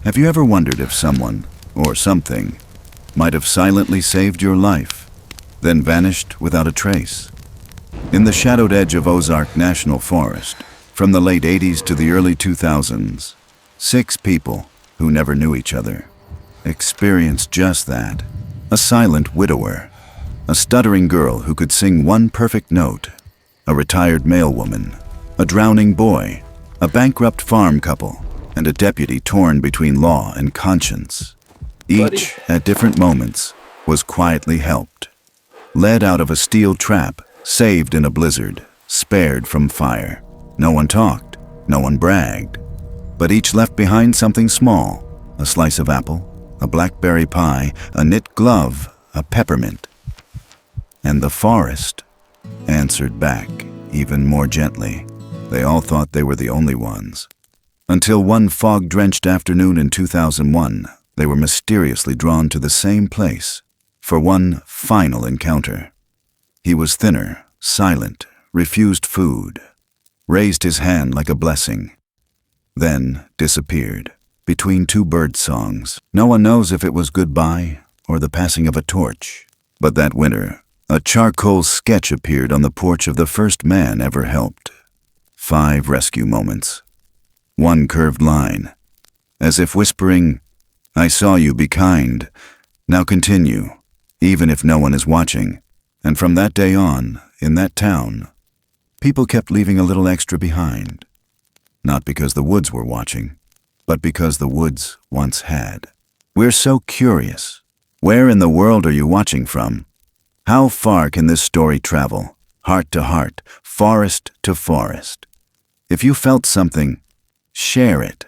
Have you ever wondered if someone, or something, might have silently saved your life, then vanished without a trace? In the shadowed edge of Ozark National Forest, from the late 80s to the early 2000s, 6 people who never knew each other experienced just that. A silent widower, a stuttering girl who could sing one perfect note, a retired mailwoman, a drowning boy, a bankrupt farm couple, and a deputy torn between law and conscience. Each, at different moments, was quietly helped. Led out of a steel trap, saved in a blizzard, spared from fire. No one talked, no one bragged, but each left behind something small: a slice of apple, a blackberry pie, a knit glove, a peppermint. And the forest answered back, even more gently. They all thought they were the only ones. Until one fog-drenched afternoon in 2001, they were mysteriously drawn to the same place for one final encounter. He was thinner, silent, refused food, raised his hand like a blessing, then disappeared between 2 bird songs. No one knows if it was goodbye or the passing of a torch. But that winter, a charcoal sketch appeared on the porch of the first man ever helped. 5 rescue moments. 1 curved line, as if whispering, "I saw you, be kind. Now continue, even if no one is watching." And from that day on, in that town, people kept leaving a little extra behind. Not because the woods were watching, but because the woods once had. We're so curious. Where in the world are you watching from? How far can this story travel? Heart to heart, forest to forest. If you felt something, share it.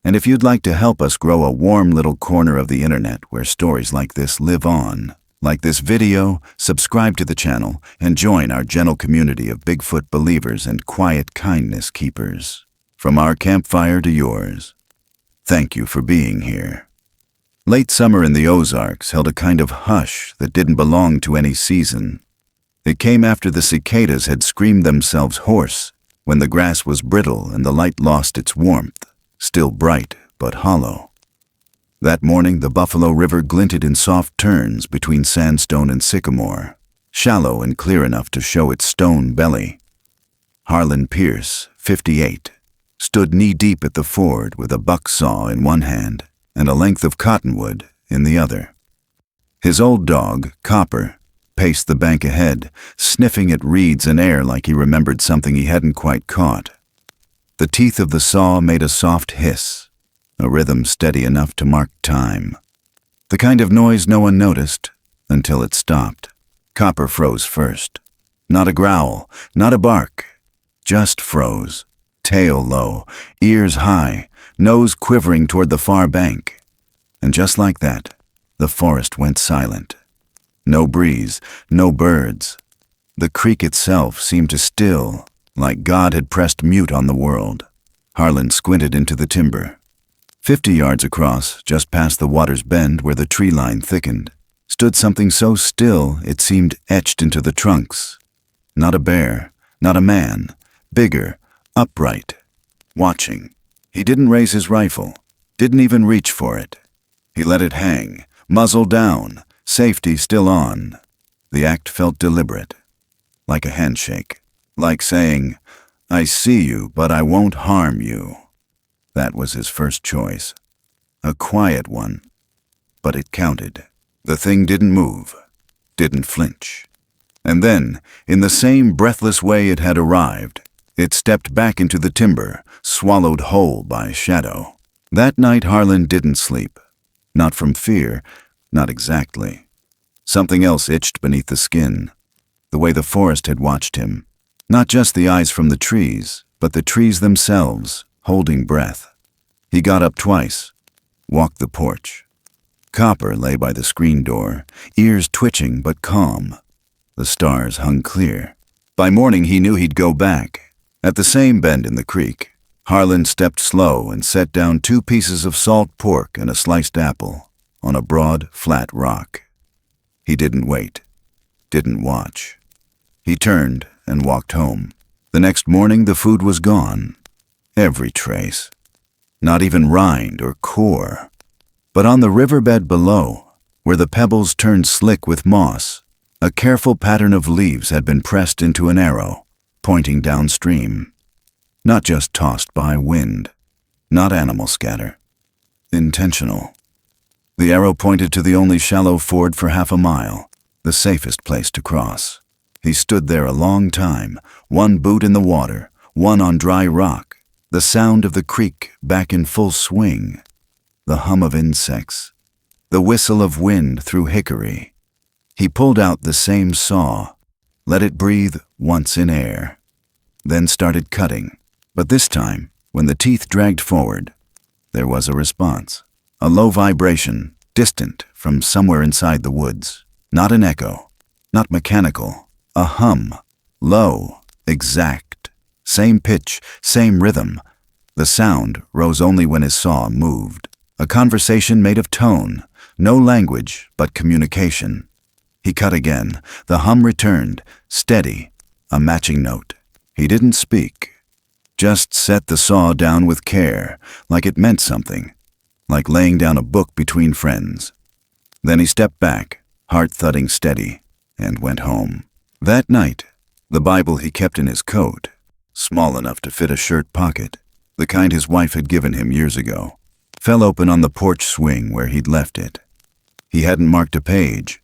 And if you'd like to help us grow a warm little corner of the internet where stories like this live on, like this video, subscribe to the channel and join our gentle community of Bigfoot believers and quiet kindness keepers. From our campfire to yours, thank you for being here. Late summer in the Ozarks held a kind of hush that didn't belong to any season. It came after the cicadas had screamed themselves hoarse, when the grass was brittle and the light lost its warmth, still bright but hollow. That morning the Buffalo River glinted in soft turns between sandstone and sycamore, shallow and clear enough to show its stone belly. Harlan Pierce, 58, stood knee-deep at the ford with a buck saw in one hand and a length of cottonwood in the other. His old dog, Copper, paced the bank ahead, sniffing at reeds and air like he remembered something he hadn't quite caught. The teeth of the saw made a soft hiss, a rhythm steady enough to mark time. The kind of noise no one noticed until it stopped. Copper froze first. Not a growl, not a bark, just froze, tail low, ears high, nose quivering toward the far bank. And just like that, the forest went silent. No breeze, no birds. The creek itself seemed to still, like God had pressed mute on the world. Harlan squinted into the timber. 50 yards across, just past the water's bend where the tree line thickened, stood something so still it seemed etched into the trunks. Not a bear, not a man, bigger, upright, watching. He didn't raise his rifle, didn't even reach for it. He let it hang, muzzle down, safety still on. The act felt deliberate, like a handshake, like saying, "I see you, but I won't harm you." That was his first choice. A quiet one, but it counted. The thing didn't move, didn't flinch. And then, in the same breathless way it had arrived, it stepped back into the timber, swallowed whole by shadow. That night Harlan didn't sleep. Not from fear, not exactly. Something else itched beneath the skin, the way the forest had watched him. Not just the eyes from the trees, but the trees themselves, holding breath. He got up twice, walked the porch. Copper lay by the screen door, ears twitching but calm. The stars hung clear. By morning he knew he'd go back. At the same bend in the creek, Harlan stepped slow and set down 2 pieces of salt pork and a sliced apple on a broad, flat rock. He didn't wait, didn't watch. He turned and walked home. The next morning the food was gone. Every trace. not even rind or core. But on the riverbed below, where the pebbles turned slick with moss, a careful pattern of leaves had been pressed into an arrow, pointing downstream. Not just tossed by wind, not animal scatter. Intentional. The arrow pointed to the only shallow ford for half a mile, the safest place to cross. He stood there a long time, one boot in the water, one on dry rock, the sound of the creek back in full swing, the hum of insects, the whistle of wind through hickory. He pulled out the same saw, let it breathe once in air, then started cutting. But this time, when the teeth dragged forward, there was a response. A low vibration, distant from somewhere inside the woods. Not an echo, not mechanical, a hum, low, exact, same pitch, same rhythm. The sound rose only when his saw moved. A conversation made of tone, no language but communication. He cut again. The hum returned, steady, a matching note. He didn't speak, just set the saw down with care, like it meant something, like laying down a book between friends. Then he stepped back, heart thudding steady, and went home. That night, the Bible he kept in his coat, small enough to fit a shirt pocket, the kind his wife had given him years ago, fell open on the porch swing where he'd left it. He hadn't marked a page,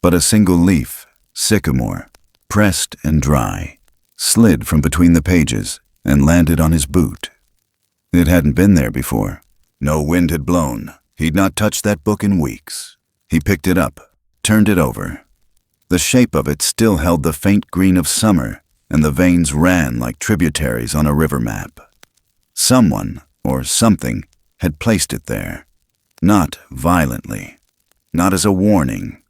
but a single leaf, sycamore, pressed and dry, slid from between the pages and landed on his boot. It hadn't been there before. No wind had blown. He'd not touched that book in weeks. He picked it up, turned it over. The shape of it still held the faint green of summer, and the veins ran like tributaries on a river map. Someone, or something, had placed it there. Not violently. Not as a warning.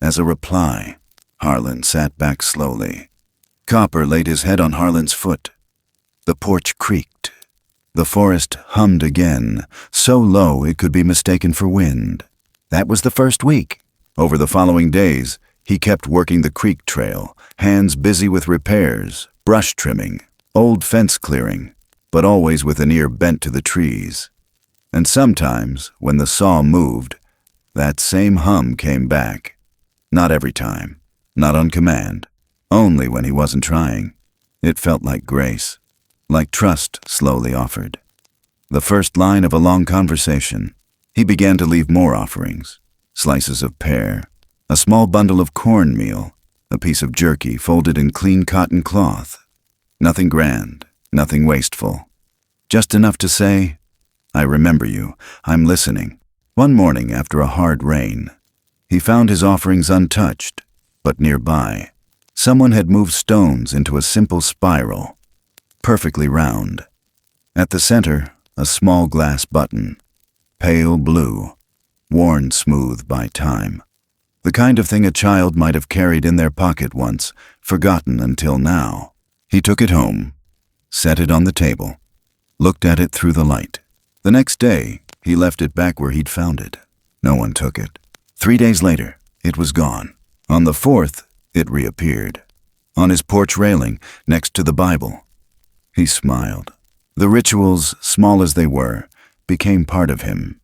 As a reply. Harlan sat back slowly. Copper laid his head on Harlan's foot. The porch creaked. The forest hummed again, so low it could be mistaken for wind. That was the first week. Over the following days, he kept working the creek trail, hands busy with repairs, brush trimming, old fence clearing, but always with an ear bent to the trees. And sometimes, when the saw moved, that same hum came back. Not every time, not on command, only when he wasn't trying. It felt like grace, like trust slowly offered. The first line of a long conversation. He began to leave more offerings. Slices of pear, a small bundle of cornmeal, a piece of jerky folded in clean cotton cloth. Nothing grand, nothing wasteful. Just enough to say, I remember you, I'm listening. One morning after a hard rain, he found his offerings untouched, but nearby, someone had moved stones into a simple spiral, perfectly round. At the center, a small glass button, pale blue, worn smooth by time. The kind of thing a child might have carried in their pocket once, forgotten until now. He took it home, set it on the table, looked at it through the light. The next day, he left it back where he'd found it. No one took it. 3 days later, it was gone. On the 4th, it reappeared. On his porch railing, next to the Bible. He smiled. The rituals, small as they were, became part of him.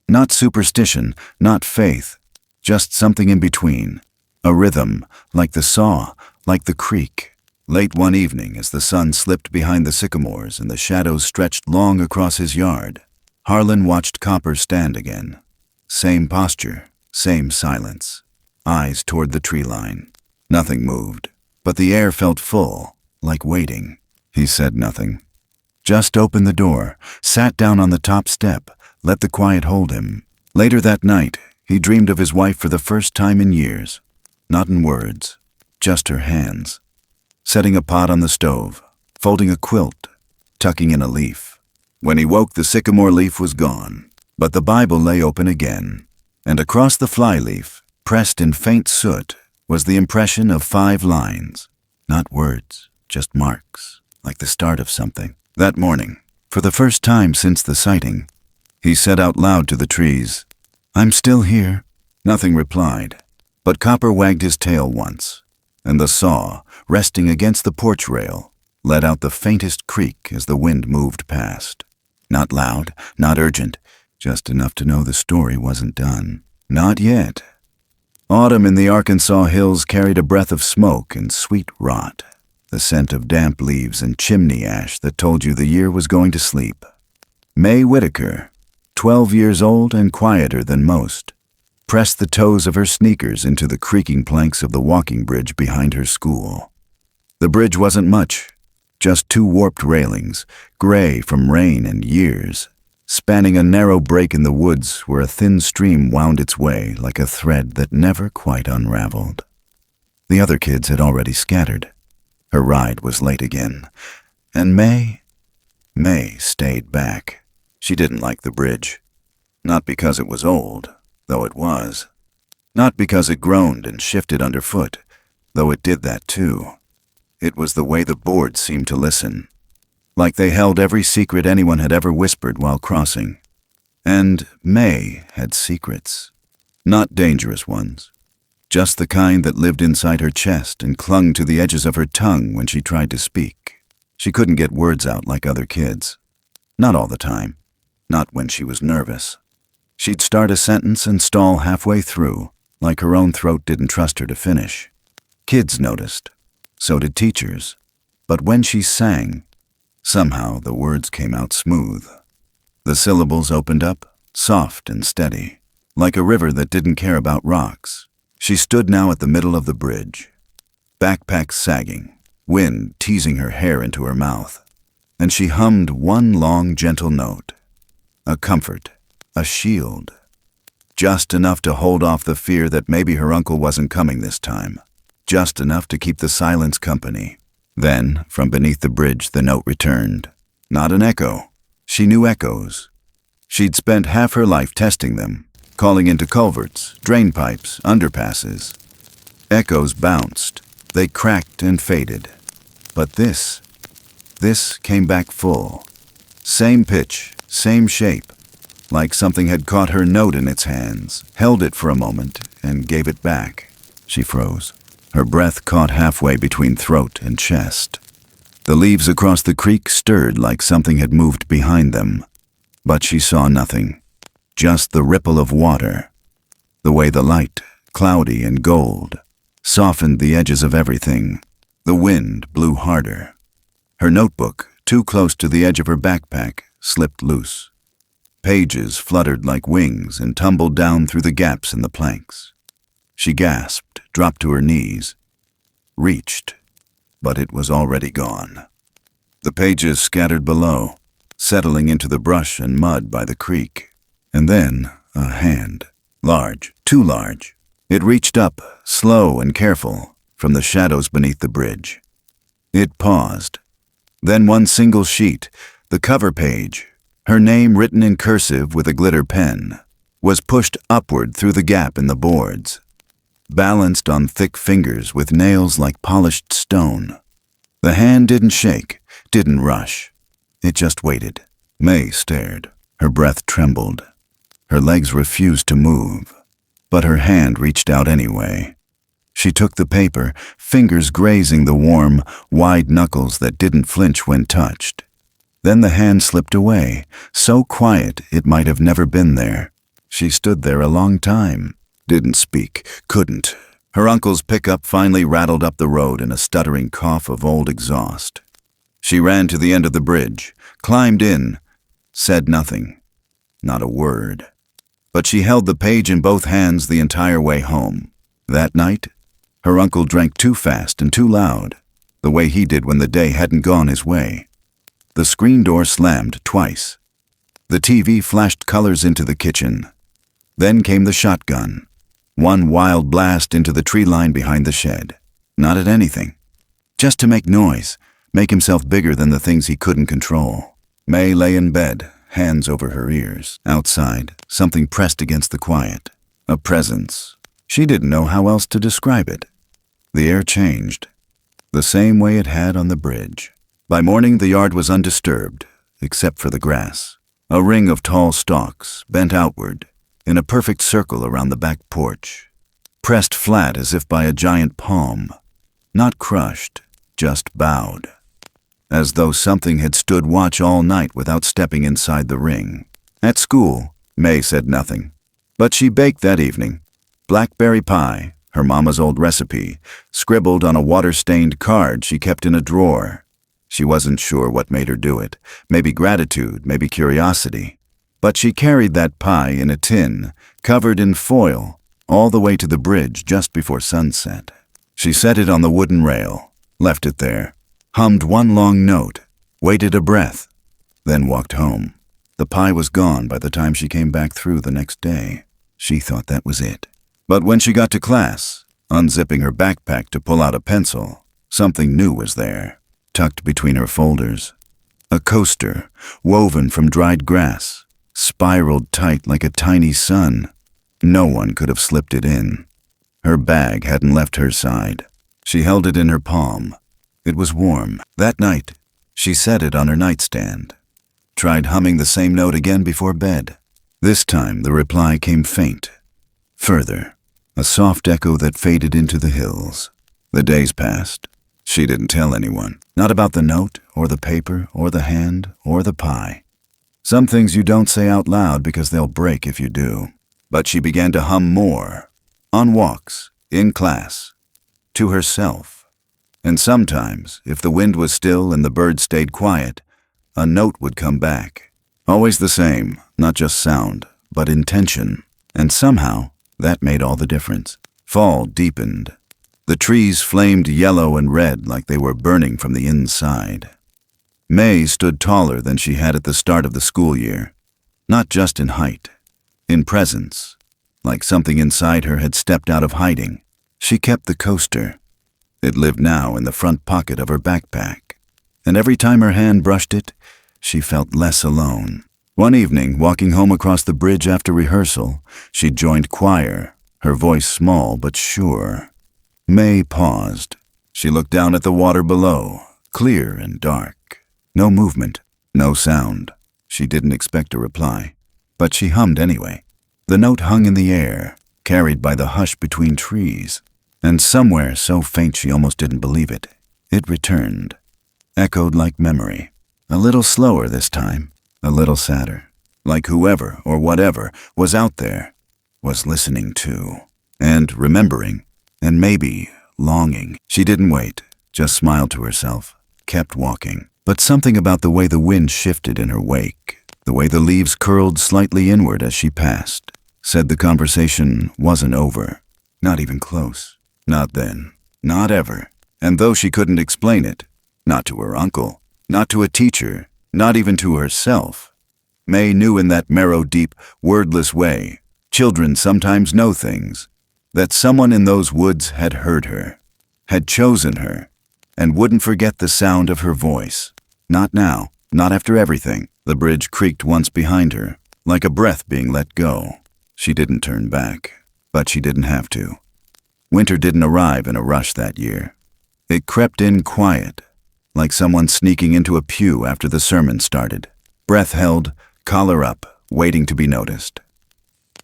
Not superstition, not faith, just something in between. A rhythm, like the saw, like the creek. Late one evening, as the sun slipped behind the sycamores and the shadows stretched long across his yard, Harlan watched Copper stand again. Same posture, same silence. Eyes toward the tree line. Nothing moved, but the air felt full, like waiting. He said nothing. Just opened the door, sat down on the top step, let the quiet hold him. Later that night, he dreamed of his wife for the first time in years. Not in words, just her hands. Setting a pot on the stove, folding a quilt, tucking in a leaf. When he woke, the sycamore leaf was gone, but the Bible lay open again. And across the flyleaf, pressed in faint soot, was the impression of 5 lines. Not words, just marks, like the start of something. That morning, for the first time since the sighting, he said out loud to the trees, "I'm still here." Nothing replied, but Copper wagged his tail once, and the saw, resting against the porch rail, let out the faintest creak as the wind moved past. Not loud, not urgent, just enough to know the story wasn't done. Not yet. Autumn in the Arkansas hills carried a breath of smoke and sweet rot, the scent of damp leaves and chimney ash that told you the year was going to sleep. May Whitaker, 12 years old and quieter than most, pressed the toes of her sneakers into the creaking planks of the walking bridge behind her school. The bridge wasn't much, just 2 warped railings, gray from rain and years, spanning a narrow break in the woods where a thin stream wound its way like a thread that never quite unraveled. The other kids had already scattered. Her ride was late again, and May stayed back. She didn't like the bridge. Not because it was old, though it was. Not because it groaned and shifted underfoot, though it did that too. It was the way the boards seemed to listen, like they held every secret anyone had ever whispered while crossing. And May had secrets. Not dangerous ones. Just the kind that lived inside her chest and clung to the edges of her tongue when she tried to speak. She couldn't get words out like other kids. Not all the time. Not when she was nervous. She'd start a sentence and stall halfway through, like her own throat didn't trust her to finish. Kids noticed. So did teachers. But when she sang, somehow the words came out smooth. The syllables opened up, soft and steady, like a river that didn't care about rocks. She stood now at the middle of the bridge, backpack sagging, wind teasing her hair into her mouth, and she hummed one long, gentle note. A comfort, a shield. Just enough to hold off the fear that maybe her uncle wasn't coming this time. Just enough to keep the silence company. Then, from beneath the bridge, the note returned. Not an echo. She knew echoes. She'd spent half her life testing them, calling into culverts, drain pipes, underpasses. Echoes bounced. They cracked and faded. But this came back full. Same pitch, same shape. Like something had caught her note in its hands, held it for a moment, and gave it back. She froze. Her breath caught halfway between throat and chest. The leaves across the creek stirred like something had moved behind them, but she saw nothing. Just the ripple of water. The way the light, cloudy and gold, softened the edges of everything. The wind blew harder. Her notebook, too close to the edge of her backpack, slipped loose. Pages fluttered like wings and tumbled down through the gaps in the planks. She gasped, dropped to her knees, reached, but it was already gone. The pages scattered below, settling into the brush and mud by the creek. And then a hand, large, too large. It reached up, slow and careful, from the shadows beneath the bridge. It paused. Then one single sheet, the cover page, her name written in cursive with a glitter pen, was pushed upward through the gap in the boards, balanced on thick fingers with nails like polished stone. The hand didn't shake, didn't rush. It just waited. May stared. Her breath trembled. Her legs refused to move, but her hand reached out anyway. She took the paper, fingers grazing the warm, wide knuckles that didn't flinch when touched. Then the hand slipped away, so quiet it might have never been there. She stood there a long time. Didn't speak, couldn't. Her uncle's pickup finally rattled up the road in a stuttering cough of old exhaust. She ran to the end of the bridge, climbed in, said nothing, not a word. But she held the page in both hands the entire way home. That night, her uncle drank too fast and too loud, the way he did when the day hadn't gone his way. The screen door slammed twice. The TV flashed colors into the kitchen. Then came the shotgun. One wild blast into the tree line behind the shed. Not at anything. Just to make noise, make himself bigger than the things he couldn't control. May lay in bed, hands over her ears. Outside, something pressed against the quiet. A presence. She didn't know how else to describe it. The air changed, the same way it had on the bridge. By morning, the yard was undisturbed, except for the grass. A ring of tall stalks, bent outward, in a perfect circle around the back porch, pressed flat as if by a giant palm, not crushed, just bowed. as though something had stood watch all night without stepping inside the ring. At school, May said nothing, but she baked that evening. Blackberry pie, her mama's old recipe, scribbled on a water-stained card she kept in a drawer. She wasn't sure what made her do it, maybe gratitude, maybe curiosity. But she carried that pie in a tin, covered in foil, all the way to the bridge just before sunset. She set it on the wooden rail, left it there, hummed one long note, waited a breath, then walked home. The pie was gone by the time she came back through the next day. She thought that was it. But when she got to class, unzipping her backpack to pull out a pencil, something new was there, tucked between her folders. A coaster, woven from dried grass, spiraled tight like a tiny sun. No one could have slipped it in. Her bag hadn't left her side. She held it in her palm. It was warm. That night, she set it on her nightstand. Tried humming the same note again before bed. This time the reply came faint. Further, a soft echo that faded into the hills. The days passed. She didn't tell anyone. Not about the note, or the paper, or the hand, or the pie. Some things you don't say out loud because they'll break if you do. But she began to hum more. On walks, in class, to herself. And sometimes, if the wind was still and the birds stayed quiet, a note would come back. Always the same, not just sound, but intention. And somehow, that made all the difference. Fall deepened. The trees flamed yellow and red like they were burning from the inside. May stood taller than she had at the start of the school year. Not just in height, in presence. Like something inside her had stepped out of hiding. She kept the coaster. It lived now in the front pocket of her backpack. And every time her hand brushed it, she felt less alone. One evening, walking home across the bridge after rehearsal, she joined choir, her voice small but sure. May paused. She looked down at the water below, clear and dark. No movement, no sound. She didn't expect a reply, but she hummed anyway. The note hung in the air, carried by the hush between trees, and somewhere so faint she almost didn't believe it, it returned, echoed like memory. A little slower this time, a little sadder, like whoever or whatever was out there was listening too, and remembering, and maybe longing. She didn't wait, just smiled to herself, kept walking. But something about the way the wind shifted in her wake, the way the leaves curled slightly inward as she passed, said the conversation wasn't over. Not even close. Not then. Not ever. And though she couldn't explain it, not to her uncle, not to a teacher, not even to herself, May knew in that marrow-deep, wordless way, children sometimes know things, that someone in those woods had heard her, had chosen her, and wouldn't forget the sound of her voice. Not now, not after everything. The bridge creaked once behind her, like a breath being let go. She didn't turn back, but she didn't have to. Winter didn't arrive in a rush that year. It crept in quiet, like someone sneaking into a pew after the sermon started. Breath held, collar up, waiting to be noticed.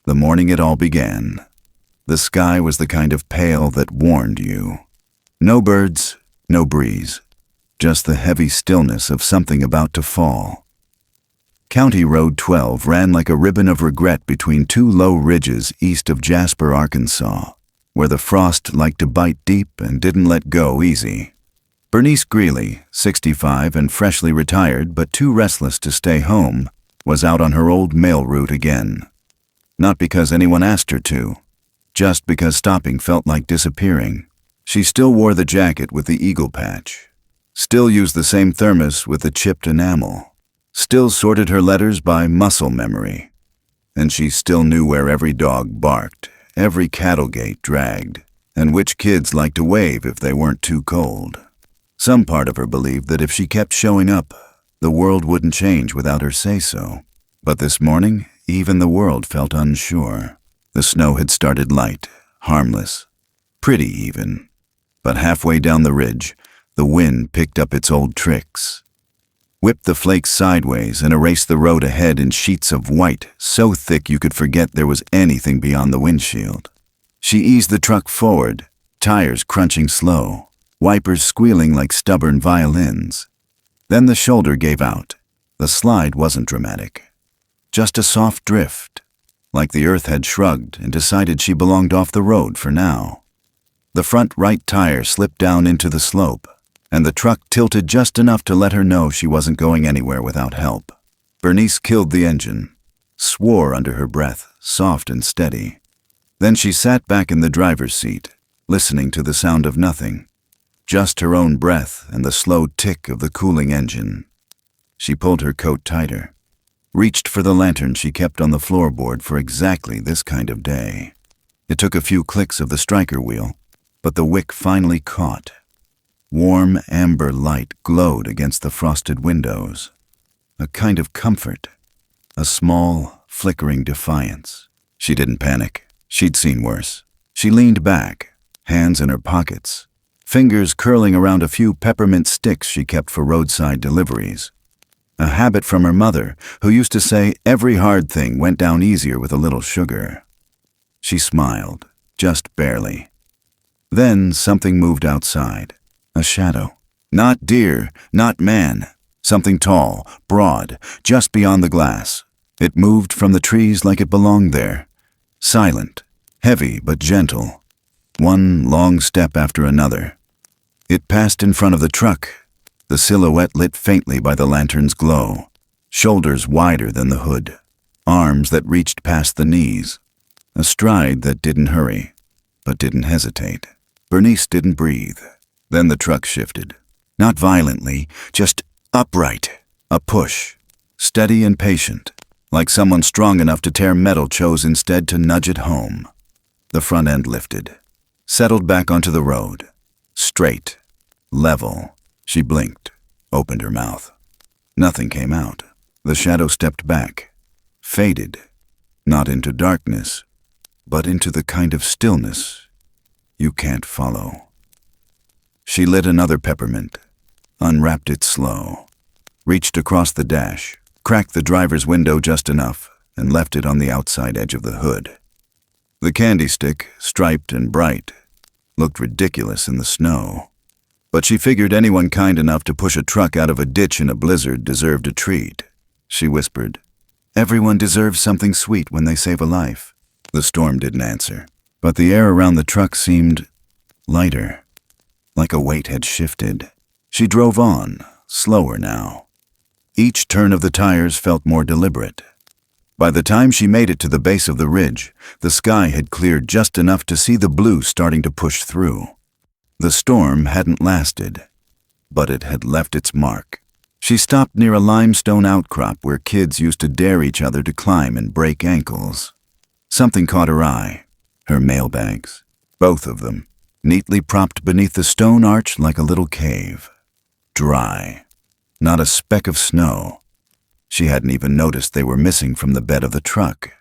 The morning it all began. The sky was the kind of pale that warned you. No birds, no breeze, just the heavy stillness of something about to fall. County Road 12 ran like a ribbon of regret between two low ridges east of Jasper, Arkansas, where the frost liked to bite deep and didn't let go easy. Bernice Greeley, 65 and freshly retired but too restless to stay home, was out on her old mail route again. Not because anyone asked her to, just because stopping felt like disappearing. She still wore the jacket with the eagle patch, still used the same thermos with the chipped enamel, still sorted her letters by muscle memory, and she still knew where every dog barked, every cattle gate dragged, and which kids liked to wave if they weren't too cold. Some part of her believed that if she kept showing up, the world wouldn't change without her say-so. But this morning, even the world felt unsure. The snow had started light, harmless, pretty even. But halfway down the ridge, the wind picked up its old tricks. Whipped the flakes sideways and erased the road ahead in sheets of white, so thick you could forget there was anything beyond the windshield. She eased the truck forward, tires crunching slow, wipers squealing like stubborn violins. Then the shoulder gave out. The slide wasn't dramatic. Just a soft drift, like the earth had shrugged and decided she belonged off the road for now. The front right tire slipped down into the slope, and the truck tilted just enough to let her know she wasn't going anywhere without help. Bernice killed the engine, swore under her breath, soft and steady. Then she sat back in the driver's seat, listening to the sound of nothing, just her own breath and the slow tick of the cooling engine. She pulled her coat tighter, reached for the lantern she kept on the floorboard for exactly this kind of day. It took a few clicks of the striker wheel, but the wick finally caught. Warm amber light glowed against the frosted windows. A kind of comfort, a small, flickering defiance. She didn't panic. She'd seen worse. She leaned back, hands in her pockets, fingers curling around a few peppermint sticks she kept for roadside deliveries. A habit from her mother, who used to say every hard thing went down easier with a little sugar. She smiled, just barely. Then something moved outside. A shadow. Not deer, not man. Something tall, broad, just beyond the glass. It moved from the trees like it belonged there. Silent, heavy but gentle. One long step after another. It passed in front of the truck, the silhouette lit faintly by the lantern's glow. Shoulders wider than the hood. Arms that reached past the knees. A stride that didn't hurry, but didn't hesitate. Bernice didn't breathe. Then the truck shifted. Not violently, just upright. A push. Steady and patient. Like someone strong enough to tear metal chose instead to nudge it home. The front end lifted. Settled back onto the road. Straight. Level. She blinked. Opened her mouth. Nothing came out. The shadow stepped back. Faded. Not into darkness, but into the kind of stillness you can't follow. She lit another peppermint, unwrapped it slow, reached across the dash, cracked the driver's window just enough, and left it on the outside edge of the hood. The candy stick, striped and bright, looked ridiculous in the snow. But she figured anyone kind enough to push a truck out of a ditch in a blizzard deserved a treat. She whispered, "Everyone deserves something sweet when they save a life." The storm didn't answer, but the air around the truck seemed lighter, like a weight had shifted. She drove on, slower now. Each turn of the tires felt more deliberate. By the time she made it to the base of the ridge, the sky had cleared just enough to see the blue starting to push through. The storm hadn't lasted, but it had left its mark. She stopped near a limestone outcrop where kids used to dare each other to climb and break ankles. Something caught her eye. Her mailbags. Both of them. Neatly propped beneath the stone arch like a little cave. Dry. Not a speck of snow. She hadn't even noticed they were missing from the bed of the truck.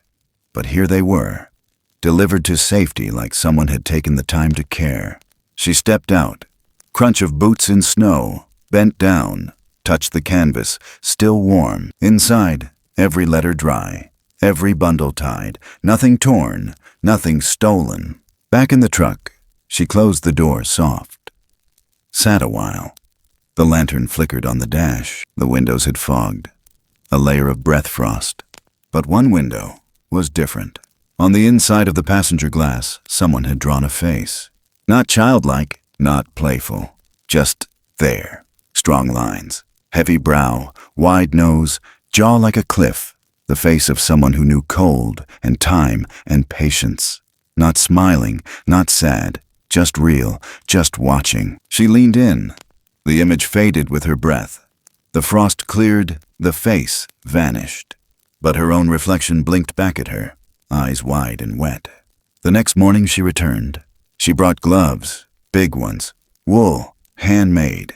But here they were, delivered to safety like someone had taken the time to care. She stepped out. Crunch of boots in snow, bent down, touched the canvas, still warm. Inside, every letter dry, every bundle tied, nothing torn, nothing stolen. Back in the truck, she closed the door soft. Sat a while. The lantern flickered on the dash. The windows had fogged. A layer of breath frost. But one window was different. On the inside of the passenger glass, someone had drawn a face. Not childlike, not playful. Just there. Strong lines. Heavy brow, wide nose, jaw like a cliff. The face of someone who knew cold and time and patience. Not smiling, not sad. Just real, just watching. She leaned in. The image faded with her breath. The frost cleared, the face vanished. But her own reflection blinked back at her, eyes wide and wet. The next morning she returned. She brought gloves, big ones, wool, handmade.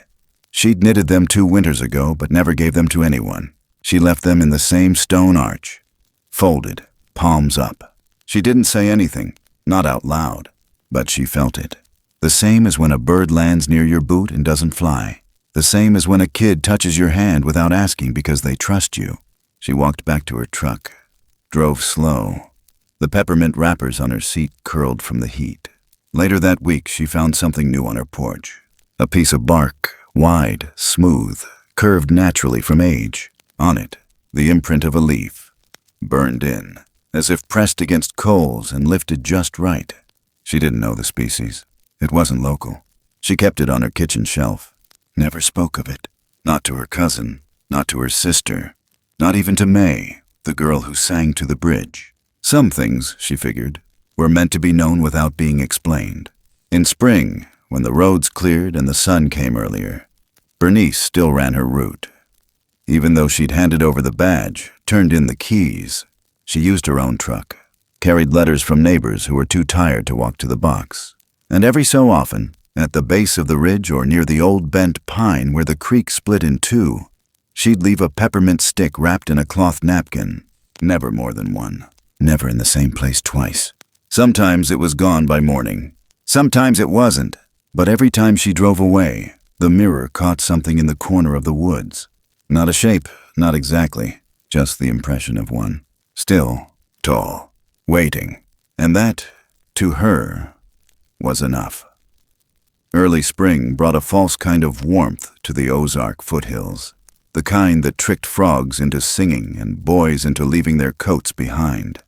She'd knitted them 2 winters ago, but never gave them to anyone. She left them in the same stone arch, folded, palms up. She didn't say anything, not out loud, but she felt it. The same as when a bird lands near your boot and doesn't fly. The same as when a kid touches your hand without asking because they trust you. She walked back to her truck, drove slow. The peppermint wrappers on her seat curled from the heat. Later that week, she found something new on her porch. A piece of bark, wide, smooth, curved naturally from age. On it, the imprint of a leaf, burned in, as if pressed against coals and lifted just right. She didn't know the species. It wasn't local. She kept it on her kitchen shelf. Never spoke of it. Not to her cousin, not to her sister, not even to May, the girl who sang to the bridge. Some things, she figured, were meant to be known without being explained. In spring, when the roads cleared and the sun came earlier, Bernice still ran her route. Even though she'd handed over the badge, turned in the keys, she used her own truck, carried letters from neighbors who were too tired to walk to the box. And every so often, at the base of the ridge or near the old bent pine where the creek split in two, she'd leave a peppermint stick wrapped in a cloth napkin. Never more than one. Never in the same place twice. Sometimes it was gone by morning. Sometimes it wasn't. But every time she drove away, the mirror caught something in the corner of the woods. Not a shape, not exactly, just the impression of one. Still, tall, waiting. And that, to her, was enough. Early spring brought a false kind of warmth to the Ozark foothills, the kind that tricked frogs into singing and boys into leaving their coats behind.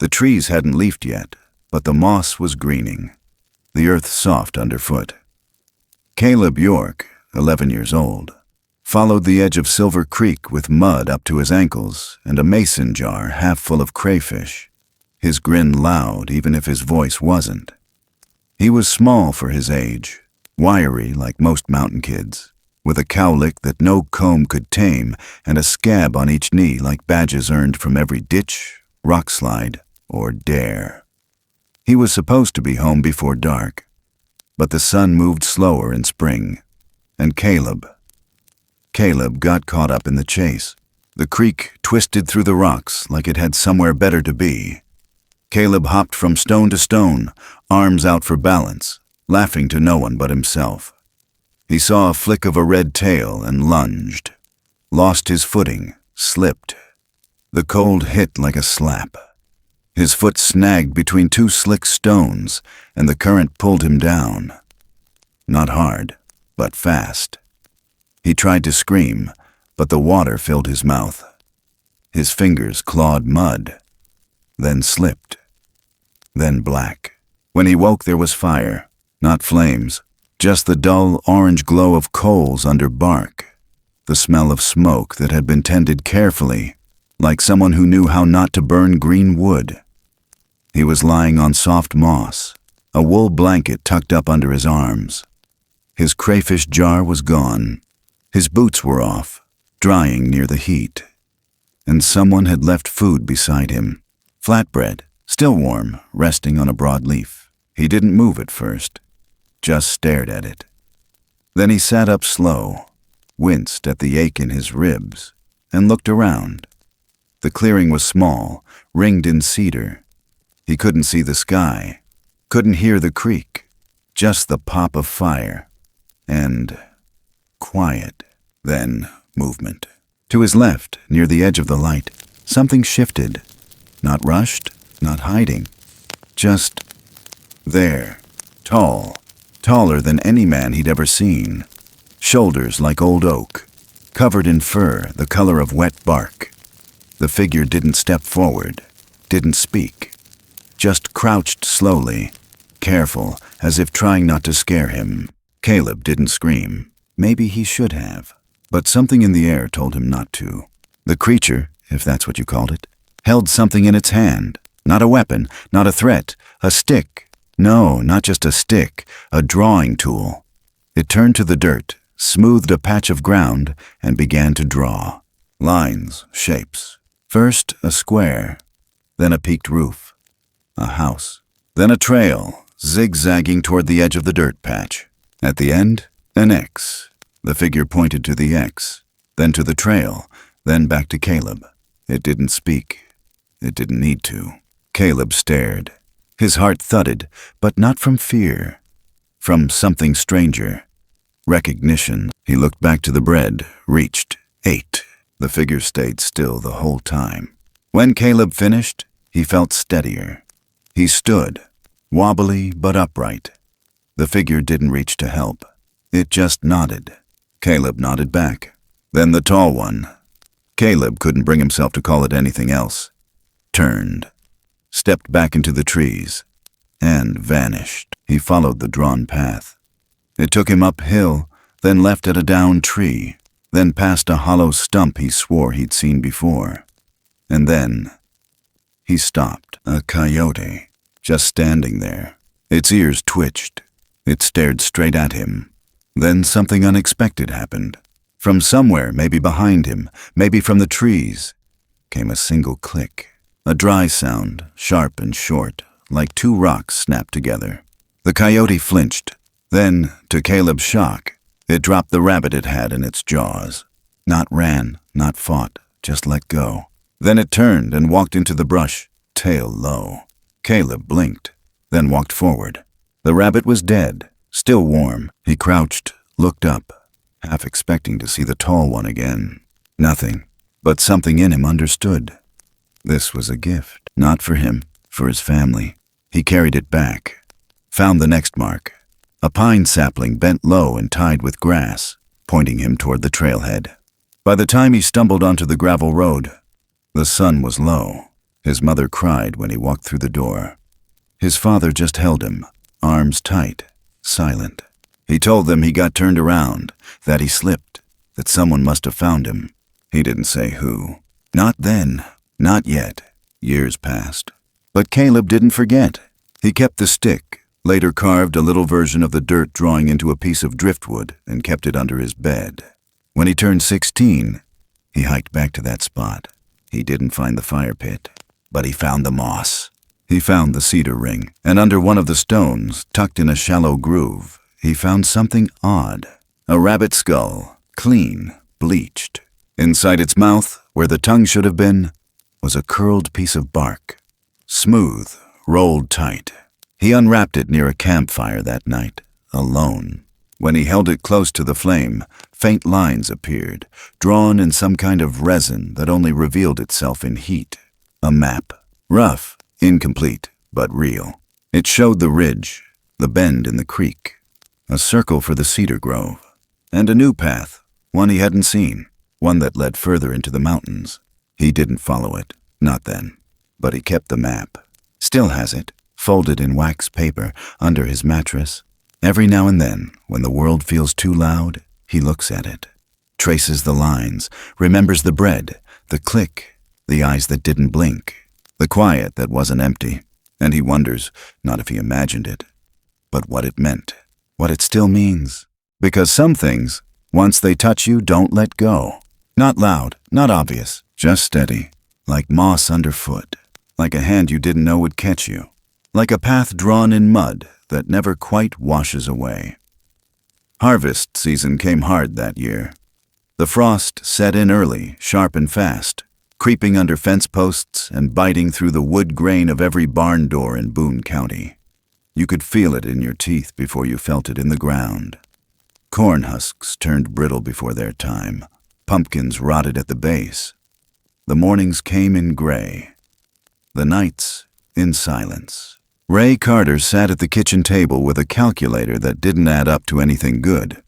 The trees hadn't leafed yet, but the moss was greening, the earth soft underfoot. Caleb York, 11 years old, followed the edge of Silver Creek with mud up to his ankles and a mason jar half full of crayfish, his grin loud even if his voice wasn't. He was small for his age, wiry like most mountain kids, with a cowlick that no comb could tame and a scab on each knee like badges earned from every ditch, rock slide, or dare. He was supposed to be home before dark, but the sun moved slower in spring, and Caleb got caught up in the chase. The creek twisted through the rocks like it had somewhere better to be. Caleb hopped from stone to stone, arms out for balance, laughing to no one but himself. He saw a flick of a red tail and lunged, lost his footing, slipped. The cold hit like a slap. His foot snagged between two slick stones, and the current pulled him down. Not hard, but fast. He tried to scream, but the water filled his mouth. His fingers clawed mud, then slipped, then black. When he woke, there was fire, not flames, just the dull orange glow of coals under bark, the smell of smoke that had been tended carefully, like someone who knew how not to burn green wood. He was lying on soft moss, a wool blanket tucked up under his arms. His crayfish jar was gone. His boots were off, drying near the heat. And someone had left food beside him. Flatbread, still warm, resting on a broad leaf. He didn't move at first, just stared at it. Then he sat up slow, winced at the ache in his ribs, and looked around. The clearing was small, ringed in cedar. He couldn't see the sky, couldn't hear the creek, just the pop of fire, and quiet, then movement. To his left, near the edge of the light, something shifted, not rushed, not hiding, just there, tall, taller than any man he'd ever seen, shoulders like old oak, covered in fur the color of wet bark. The figure didn't step forward, didn't speak, just crouched slowly, careful, as if trying not to scare him. Caleb didn't scream. Maybe he should have, but something in the air told him not to. The creature, if that's what you called it, held something in its hand. Not a weapon, not a threat, a stick. No, not just a stick, a drawing tool. It turned to the dirt, smoothed a patch of ground, and began to draw. Lines, shapes. First a square, then a peaked roof, a house, then a trail, zigzagging toward the edge of the dirt patch. At the end, an X. The figure pointed to the X, then to the trail, then back to Caleb. It didn't speak. It didn't need to. Caleb stared. His heart thudded, but not from fear. From something stranger. Recognition. He looked back to the bread, reached, ate. The figure stayed still the whole time. When Caleb finished, he felt steadier. He stood, wobbly but upright. The figure didn't reach to help. It just nodded. Caleb nodded back. Then the tall one, Caleb couldn't bring himself to call it anything else, turned, stepped back into the trees, and vanished. He followed the drawn path. It took him uphill, then left at a downed tree, then past a hollow stump he swore he'd seen before. And then he stopped. A coyote, just standing there. Its ears twitched. It stared straight at him. Then something unexpected happened. From somewhere, maybe behind him, maybe from the trees, came a single click. A dry sound, sharp and short, like two rocks snapped together. The coyote flinched. Then, to Caleb's shock, it dropped the rabbit it had in its jaws. Not ran, not fought, just let go. Then it turned and walked into the brush, tail low. Caleb blinked, then walked forward. The rabbit was dead, still warm. He crouched, looked up, half expecting to see the tall one again. Nothing, but something in him understood. This was a gift, not for him, for his family. He carried it back, found the next mark, a pine sapling bent low and tied with grass, pointing him toward the trailhead. By the time he stumbled onto the gravel road, the sun was low. His mother cried when he walked through the door. His father just held him, arms tight, silent. He told them he got turned around, that he slipped, that someone must have found him. He didn't say who. Not then, not yet. Years passed. But Caleb didn't forget. He kept the stick, later carved a little version of the dirt drawing into a piece of driftwood, and kept it under his bed. When he turned 16, he hiked back to that spot. He didn't find the fire pit, but he found the moss. He found the cedar ring, and under one of the stones, tucked in a shallow groove, he found something odd. A rabbit skull, clean, bleached. Inside its mouth, where the tongue should have been, was a curled piece of bark, smooth, rolled tight. He unwrapped it near a campfire that night, alone. When he held it close to the flame, faint lines appeared, drawn in some kind of resin that only revealed itself in heat. A map. Rough, incomplete, but real. It showed the ridge, the bend in the creek, a circle for the cedar grove, and a new path, one he hadn't seen, one that led further into the mountains. He didn't follow it, not then, but he kept the map. Still has it, folded in wax paper under his mattress. Every now and then, when the world feels too loud, he looks at it, traces the lines, remembers the bread, the click, the eyes that didn't blink, the quiet that wasn't empty, and he wonders, not if he imagined it, but what it meant, what it still means. Because some things, once they touch you, don't let go. Not loud, not obvious, just steady, like moss underfoot, like a hand you didn't know would catch you, like a path drawn in mud that never quite washes away. Harvest season came hard that year. The frost set in early, sharp and fast, creeping under fence posts and biting through the wood grain of every barn door in Boone County. You could feel it in your teeth before you felt it in the ground. Corn husks turned brittle before their time. Pumpkins rotted at the base. The mornings came in gray. The nights in silence. Ray Carter sat at the kitchen table with a calculator that didn't add up to anything good.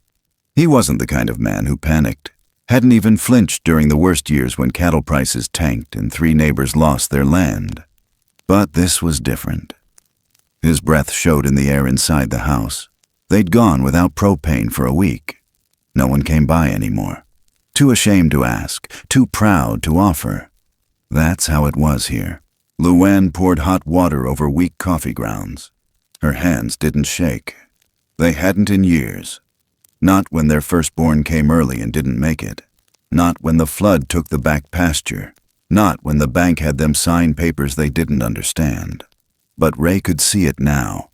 He wasn't the kind of man who panicked, hadn't even flinched during the worst years when cattle prices tanked and 3 neighbors lost their land. But this was different. His breath showed in the air inside the house. They'd gone without propane for a week. No one came by anymore. Too ashamed to ask, too proud to offer. That's how it was here. Luann poured hot water over weak coffee grounds. Her hands didn't shake. They hadn't in years. Not when their firstborn came early and didn't make it. Not when the flood took the back pasture. Not when the bank had them sign papers they didn't understand. But Ray could see it now.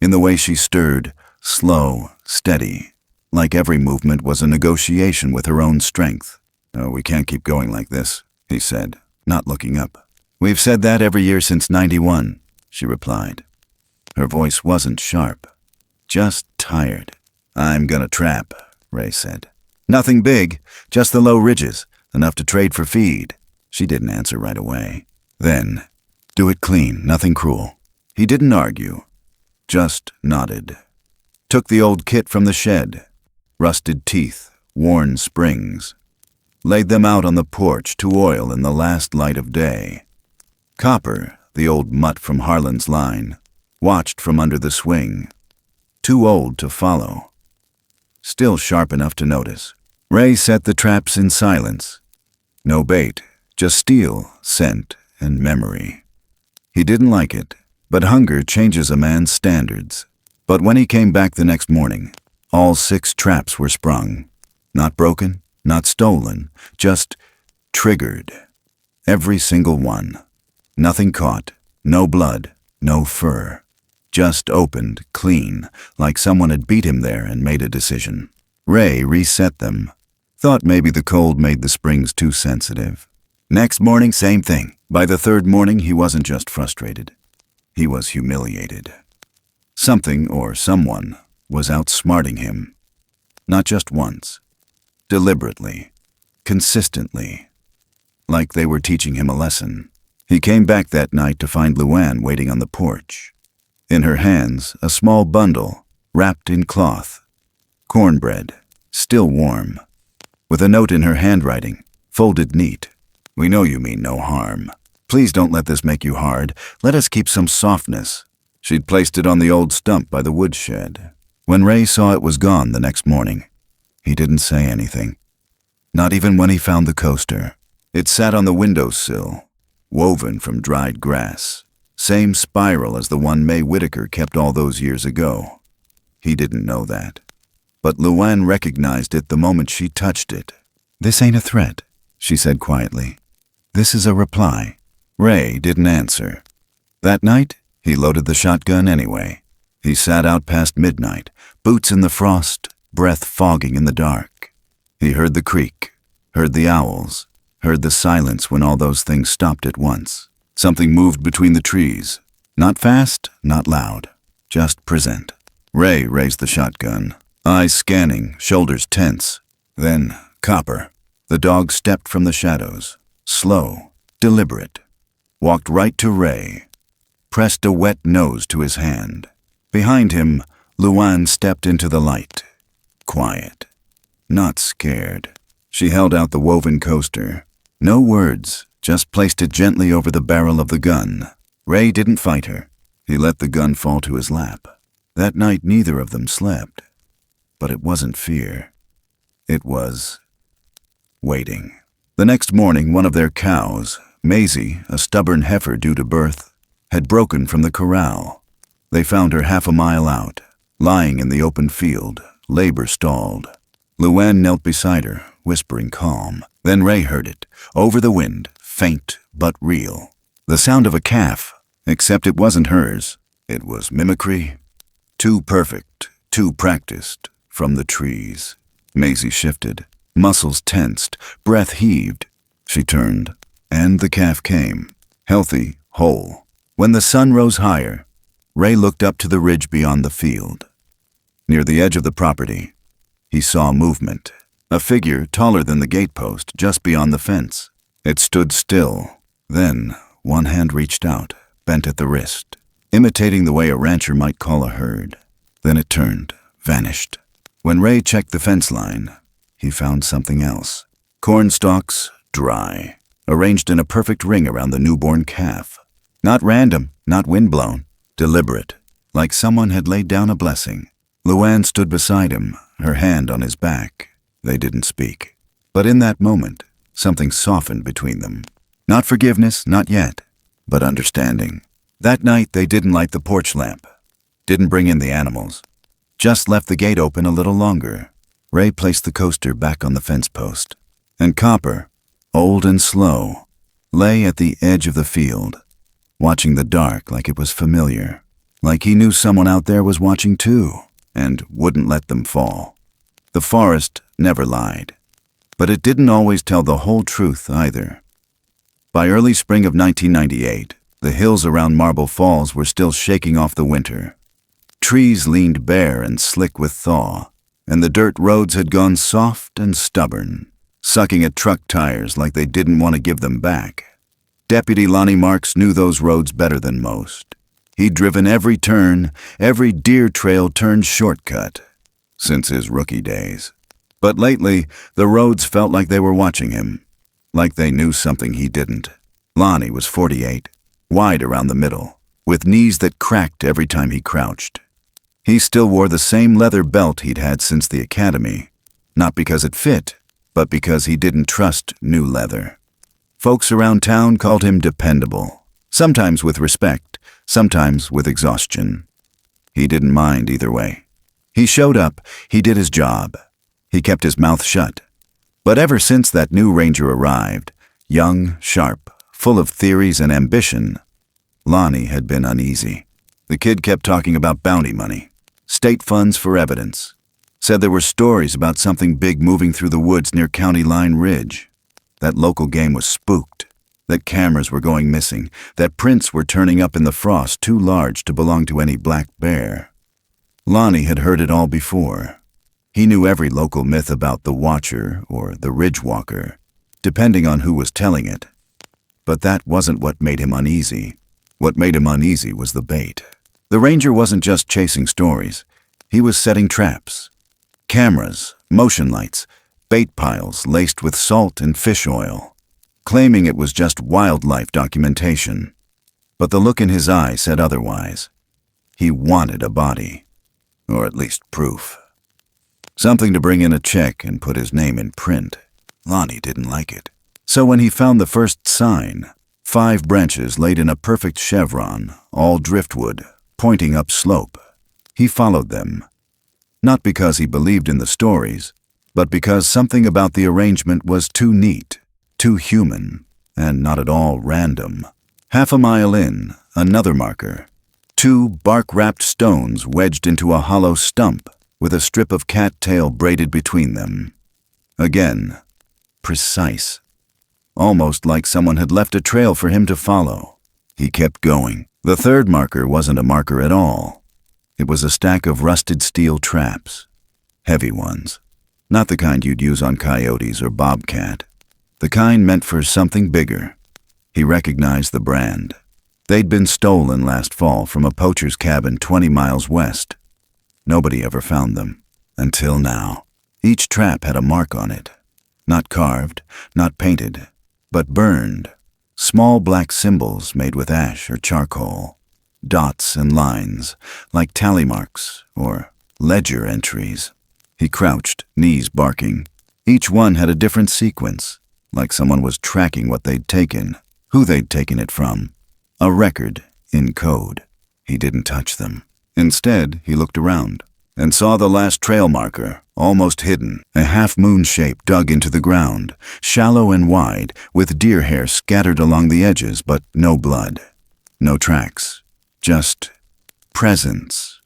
In the way she stirred, slow, steady, like every movement was a negotiation with her own strength. "Oh, we can't keep going like this," he said, not looking up. "We've said that every year since '91, she replied. Her voice wasn't sharp, just tired. "I'm gonna trap," Ray said. "Nothing big, just the low ridges, enough to trade for feed." She didn't answer right away. Then, "Do it clean, nothing cruel." He didn't argue, just nodded. Took the old kit from the shed, rusted teeth, worn springs. laid them out on the porch to oil in the last light of day. Copper, the old mutt from Harlan's line, watched from under the swing, too old to follow, still sharp enough to notice. Ray set the traps in silence. No bait, just steel, scent, and memory. He didn't like it, but hunger changes a man's standards. But when he came back the next morning, all 6 traps were sprung. Not broken, not stolen, just triggered. Every single one. Nothing caught, no blood, no fur. Just opened, clean, like someone had beat him there and made a decision. Ray reset them. Thought maybe the cold made the springs too sensitive. Next morning, same thing. By the 3rd morning, he wasn't just frustrated. He was humiliated. Something or someone was outsmarting him. Not just once. Deliberately. Consistently. Like they were teaching him a lesson. He came back that night to find Luann waiting on the porch. In her hands, a small bundle, wrapped in cloth. Cornbread, still warm. With a note in her handwriting, folded neat. "We know you mean no harm. Please don't let this make you hard. Let us keep some softness." She'd placed it on the old stump by the woodshed. When Ray saw it was gone the next morning, he didn't say anything. Not even when he found the coaster. It sat on the windowsill, woven from dried grass. Same spiral as the one May Whitaker kept all those years ago. He didn't know that. But Luann recognized it the moment she touched it. "This ain't a threat," she said quietly. "This is a reply." Ray didn't answer. That night, he loaded the shotgun anyway. He sat out past midnight, boots in the frost, breath fogging in the dark. He heard the creek, heard the owls, heard the silence when all those things stopped at once. Something moved between the trees. Not fast, not loud, just present. Ray raised the shotgun, eyes scanning, shoulders tense. Then, Copper. The dog stepped from the shadows, slow, deliberate. Walked right to Ray, pressed a wet nose to his hand. Behind him, Luann stepped into the light. Quiet. Not scared. She held out the woven coaster. No words, just placed it gently over the barrel of the gun. Ray didn't fight her. He let the gun fall to his lap. That night neither of them slept. But it wasn't fear. It was waiting. The next morning, one of their cows, Maisie, a stubborn heifer due to birth, had broken from the corral. They found her half a mile out, lying in the open field, labor stalled. Luann knelt beside her, whispering calm. Then Ray heard it, over the wind, faint but real. The sound of a calf, except it wasn't hers. It was mimicry. Too perfect, too practiced, from the trees. Maisie shifted, muscles tensed, breath heaved. She turned, and the calf came, healthy, whole. When the sun rose higher, Ray looked up to the ridge beyond the field. Near the edge of the property, he saw movement. A figure taller than the gatepost just beyond the fence. It stood still. Then, one hand reached out, bent at the wrist, imitating the way a rancher might call a herd. Then it turned, vanished. When Ray checked the fence line, he found something else. Corn stalks, dry, arranged in a perfect ring around the newborn calf. Not random, not windblown, deliberate, like someone had laid down a blessing. Luann stood beside him, her hand on his back. They didn't speak. But in that moment, something softened between them. Not forgiveness, not yet, but understanding. That night, they didn't light the porch lamp, didn't bring in the animals, just left the gate open a little longer. Ray placed the coaster back on the fence post. And Copper, old and slow, lay at the edge of the field, watching the dark like it was familiar, like he knew someone out there was watching too, and wouldn't let them fall. The forest never lied, but it didn't always tell the whole truth either. By early spring of 1998, the hills around Marble Falls were still shaking off the winter. Trees leaned bare and slick with thaw, and the dirt roads had gone soft and stubborn, sucking at truck tires like they didn't want to give them back. Deputy Lonnie Marks knew those roads better than most. He'd driven every turn, every deer trail turned shortcut, since his rookie days. But lately, the roads felt like they were watching him, like they knew something he didn't. Lonnie was 48, wide around the middle, with knees that cracked every time he crouched. He still wore the same leather belt he'd had since the academy, not because it fit, but because he didn't trust new leather. Folks around town called him dependable, sometimes with respect, sometimes with exhaustion. He didn't mind either way. He showed up, he did his job. He kept his mouth shut. But ever since that new ranger arrived, young, sharp, full of theories and ambition, Lonnie had been uneasy. The kid kept talking about bounty money, state funds for evidence, said there were stories about something big moving through the woods near County Line Ridge, that local game was spooked, that cameras were going missing, that prints were turning up in the frost too large to belong to any black bear. Lonnie had heard it all before. He knew every local myth about the Watcher or the Ridge Walker, depending on who was telling it. But that wasn't what made him uneasy. What made him uneasy was the bait. The ranger wasn't just chasing stories. He was setting traps. Cameras, motion lights, bait piles laced with salt and fish oil, claiming it was just wildlife documentation. But the look in his eye said otherwise. He wanted a body, or at least proof. Something to bring in a check and put his name in print. Lonnie didn't like it. So when he found the first sign, 5 branches laid in a perfect chevron, all driftwood, pointing up slope, he followed them. Not because he believed in the stories, but because something about the arrangement was too neat, too human, and not at all random. Half a mile in, another marker. 2 bark-wrapped stones wedged into a hollow stump with a strip of cattail braided between them. Again, precise. Almost like someone had left a trail for him to follow. He kept going. The 3rd marker wasn't a marker at all. It was a stack of rusted steel traps. Heavy ones. Not the kind you'd use on coyotes or bobcat. The kind meant for something bigger. He recognized the brand. They'd been stolen last fall from a poacher's cabin 20 miles west. Nobody ever found them. Until now. Each trap had a mark on it. Not carved, not painted, but burned. Small black symbols made with ash or charcoal. Dots and lines, like tally marks or ledger entries. He crouched, knees barking. Each one had a different sequence, like someone was tracking what they'd taken, who they'd taken it from. A record in code. He didn't touch them. Instead, he looked around and saw the last trail marker, almost hidden, a half-moon shape dug into the ground, shallow and wide, with deer hair scattered along the edges, but no blood. No tracks. Just presence.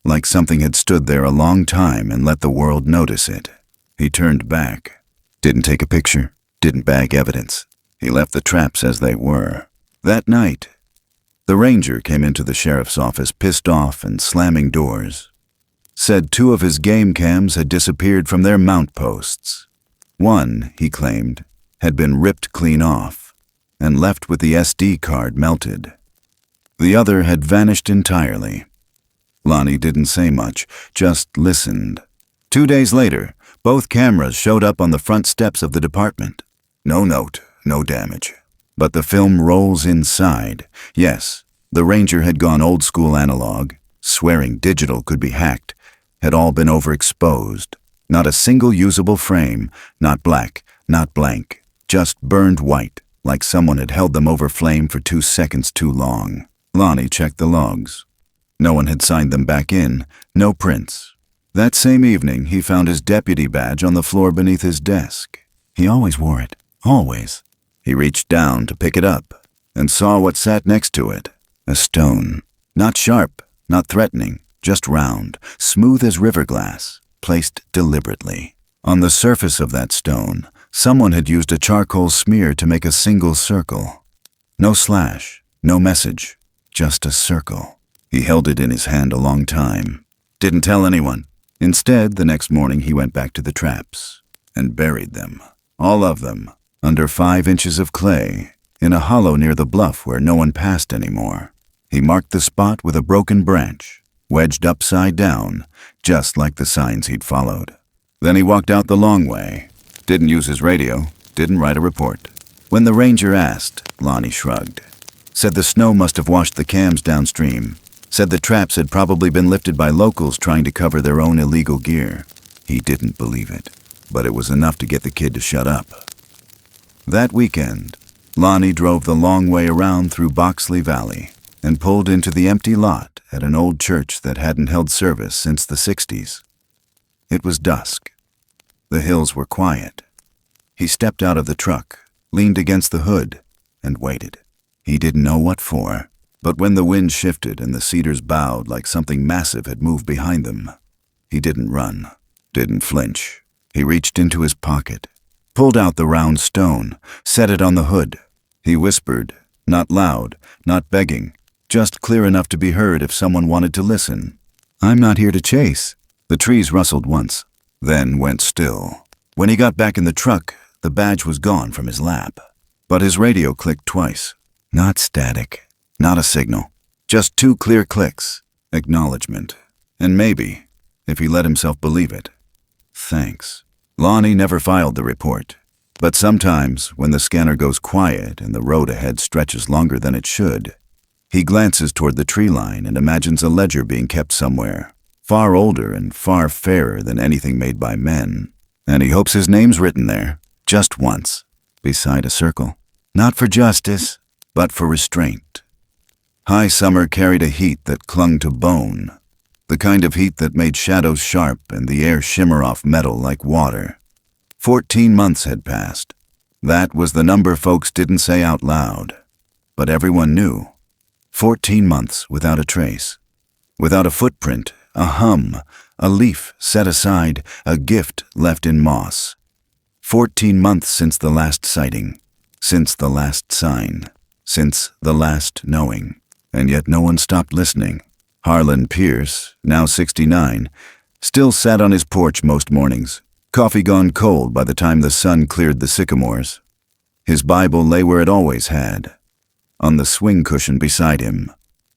Like something had stood there a long time and let the world notice it. He turned back. Didn't take a picture. Didn't bag evidence. He left the traps as they were. That night, the ranger came into the sheriff's office pissed off and slamming doors. Said 2 of his game cams had disappeared from their mount posts. One, he claimed, had been ripped clean off and left with the SD card melted. The other had vanished entirely. Lonnie didn't say much, just listened. 2 days later, both cameras showed up on the front steps of the department. No note, no damage. But the film rolls inside. Yes, the ranger had gone old-school analog, swearing digital could be hacked, had all been overexposed. Not a single usable frame, not black, not blank, just burned white, like someone had held them over flame for 2 seconds too long. Lonnie checked the logs. No one had signed them back in, no prints. That same evening, he found his deputy badge on the floor beneath his desk. He always wore it, always. He reached down to pick it up and saw what sat next to it, a stone. Not sharp, not threatening, just round, smooth as river glass, placed deliberately. On the surface of that stone, someone had used a charcoal smear to make a single circle. No slash, no message, just a circle. He held it in his hand a long time. Didn't tell anyone. Instead, the next morning he went back to the traps and buried them, all of them, under 5 inches of clay, in a hollow near the bluff where no one passed anymore. He marked the spot with a broken branch, wedged upside down, just like the signs he'd followed. Then he walked out the long way. Didn't use his radio, didn't write a report. When the ranger asked, Lonnie shrugged. Said the snow must have washed the cams downstream. Said the traps had probably been lifted by locals trying to cover their own illegal gear. He didn't believe it, but it was enough to get the kid to shut up. That weekend, Lonnie drove the long way around through Boxley Valley and pulled into the empty lot at an old church that hadn't held service since the 60s. It was dusk. The hills were quiet. He stepped out of the truck, leaned against the hood, and waited. He didn't know what for, but when the wind shifted and the cedars bowed like something massive had moved behind them, he didn't run, didn't flinch. He reached into his pocket, pulled out the round stone, set it on the hood. He whispered, not loud, not begging, just clear enough to be heard if someone wanted to listen. "I'm not here to chase." The trees rustled once, then went still. When he got back in the truck, the badge was gone from his lap. But his radio clicked twice. Not static, not a signal. Just 2 clear clicks. Acknowledgement. And maybe, if he let himself believe it, thanks. Lonnie never filed the report. But sometimes, when the scanner goes quiet and the road ahead stretches longer than it should, he glances toward the tree line and imagines a ledger being kept somewhere, far older and far fairer than anything made by men. And he hopes his name's written there, just once, beside a circle. Not for justice, but for restraint. High summer carried a heat that clung to bone, the kind of heat that made shadows sharp and the air shimmer off metal like water. 14 months had passed. That was the number folks didn't say out loud, but everyone knew. 14 months without a trace, without a footprint, a hum, a leaf set aside, a gift left in moss. 14 months since the last sighting, since the last sign, since the last knowing. And yet no one stopped listening. Harlan Pierce, now 69, still sat on his porch most mornings, coffee gone cold by the time the sun cleared the sycamores. His Bible lay where it always had, on the swing cushion beside him,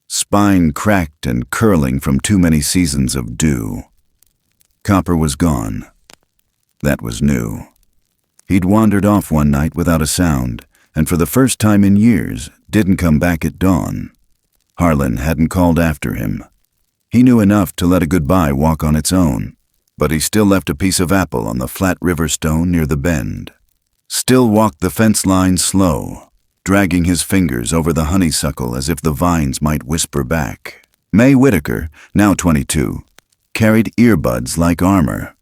spine cracked and curling from too many seasons of dew. Copper was gone. That was new. He'd wandered off one night without a sound, and for the first time in years, didn't come back at dawn. Harlan hadn't called after him. He knew enough to let a goodbye walk on its own, but he still left a piece of apple on the flat river stone near the bend. Still walked the fence line slow, dragging his fingers over the honeysuckle as if the vines might whisper back. May Whitaker, now 22, carried earbuds like armor.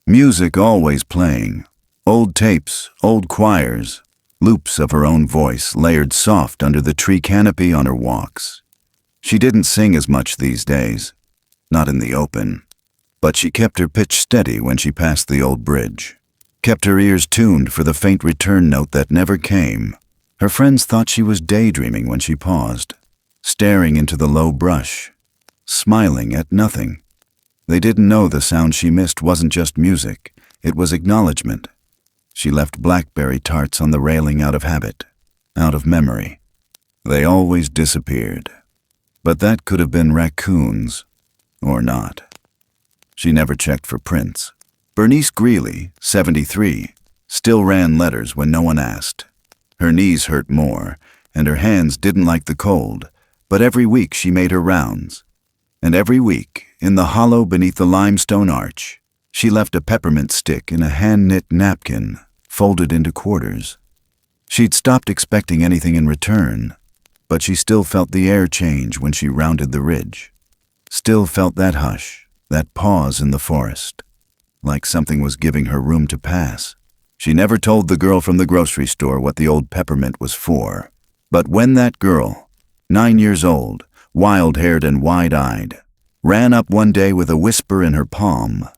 Music always playing. Old tapes, old choirs, loops of her own voice layered soft under the tree canopy on her walks. She didn't sing as much these days, not in the open, but she kept her pitch steady when she passed the old bridge, kept her ears tuned for the faint return note that never came. Her friends thought she was daydreaming when she paused, staring into the low brush, smiling at nothing. They didn't know the sound she missed wasn't just music, it was acknowledgement. She left blackberry tarts on the railing out of habit, out of memory. They always disappeared. But that could have been raccoons, or not. She never checked for prints. Bernice Greeley, 73, still ran letters when no one asked. Her knees hurt more, and her hands didn't like the cold, but every week she made her rounds. And every week, in the hollow beneath the limestone arch, she left a peppermint stick in a hand-knit napkin, folded into quarters. She'd stopped expecting anything in return, but she still felt the air change when she rounded the ridge. Still felt that hush, that pause in the forest, like something was giving her room to pass. She never told the girl from the grocery store what the old peppermint was for. But when that girl, 9 years old, wild-haired and wide-eyed, ran up one day with a whisper in her palm,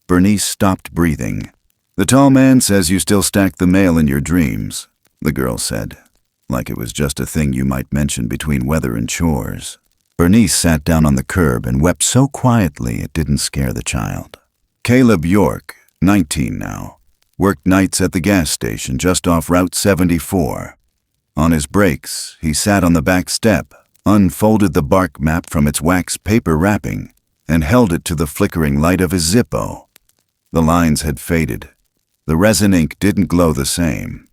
Bernice stopped breathing. "The tall man says you still stack the mail in your dreams," the girl said, like it was just a thing you might mention between weather and chores. Bernice sat down on the curb and wept so quietly it didn't scare the child. Caleb York, 19 now, worked nights at the gas station just off Route 74. On his breaks, he sat on the back step, unfolded the bark map from its wax paper wrapping, and held it to the flickering light of his Zippo. The lines had faded. The resin ink didn't glow the same.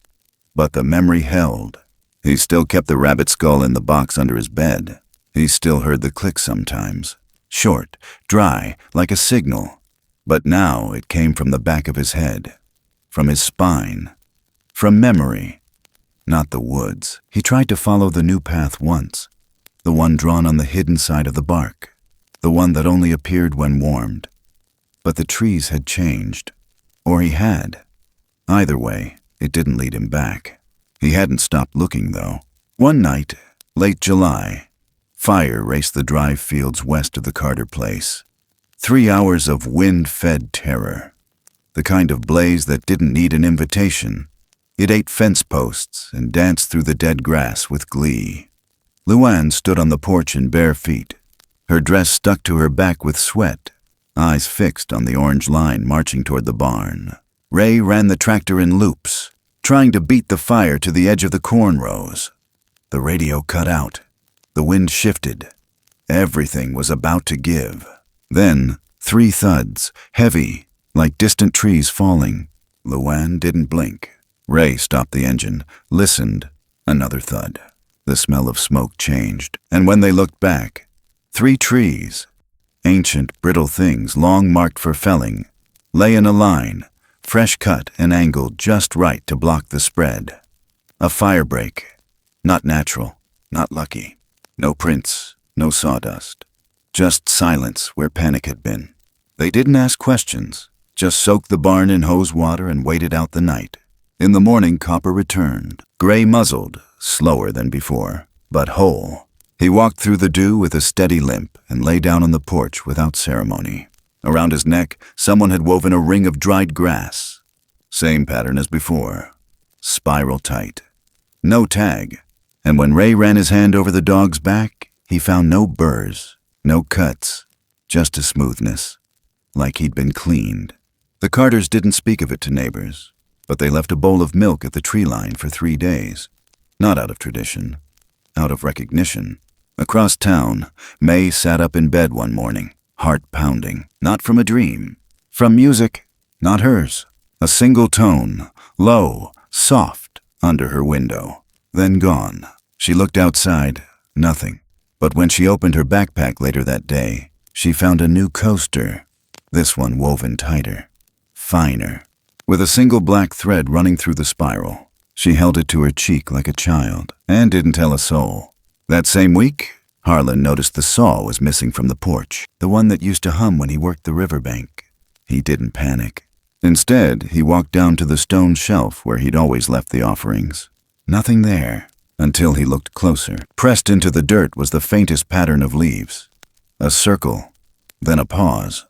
But the memory held. He still kept the rabbit skull in the box under his bed. He still heard the click sometimes. Short, dry, like a signal. But now it came from the back of his head. From his spine. From memory. Not the woods. He tried to follow the new path once. The one drawn on the hidden side of the bark. The one that only appeared when warmed. But the trees had changed. Or he had. Either way, it didn't lead him back. He hadn't stopped looking, though. One night, late July, fire raced the dry fields west of the Carter place. 3 hours of wind-fed terror. The kind of blaze that didn't need an invitation. It ate fence posts and danced through the dead grass with glee. Luann stood on the porch in bare feet, her dress stuck to her back with sweat, eyes fixed on the orange line marching toward the barn. Ray ran the tractor in loops, trying to beat the fire to the edge of the corn rows. The radio cut out. The wind shifted. Everything was about to give. Then, 3 thuds, heavy, like distant trees falling. Luann didn't blink. Ray stopped the engine, listened. Another thud. The smell of smoke changed, and when they looked back, 3 trees, ancient, brittle things long marked for felling, lay in a line, fresh cut and angled just right to block the spread. A fire break. Not natural, not lucky. No prints, no sawdust. Just silence where panic had been. They didn't ask questions, just soaked the barn in hose water and waited out the night. In the morning, Copper returned, gray-muzzled, slower than before, but whole. He walked through the dew with a steady limp and lay down on the porch without ceremony. Around his neck, someone had woven a ring of dried grass. Same pattern as before. Spiral tight. No tag. And when Ray ran his hand over the dog's back, he found no burrs, no cuts, just a smoothness, like he'd been cleaned. The Carters didn't speak of it to neighbors, but they left a bowl of milk at the tree line for 3 days. Not out of tradition, out of recognition. Across town, May sat up in bed one morning, heart pounding, not from a dream, from music, not hers. A single tone, low, soft, under her window, then gone. She looked outside, nothing. But when she opened her backpack later that day, she found a new coaster, this one woven tighter, finer, with a single black thread running through the spiral. She held it to her cheek like a child, and didn't tell a soul. That same week, Harlan noticed the saw was missing from the porch, the one that used to hum when he worked the riverbank. He didn't panic. Instead, he walked down to the stone shelf where he'd always left the offerings. Nothing there, until he looked closer. Pressed into the dirt was the faintest pattern of leaves. A circle, then a pause,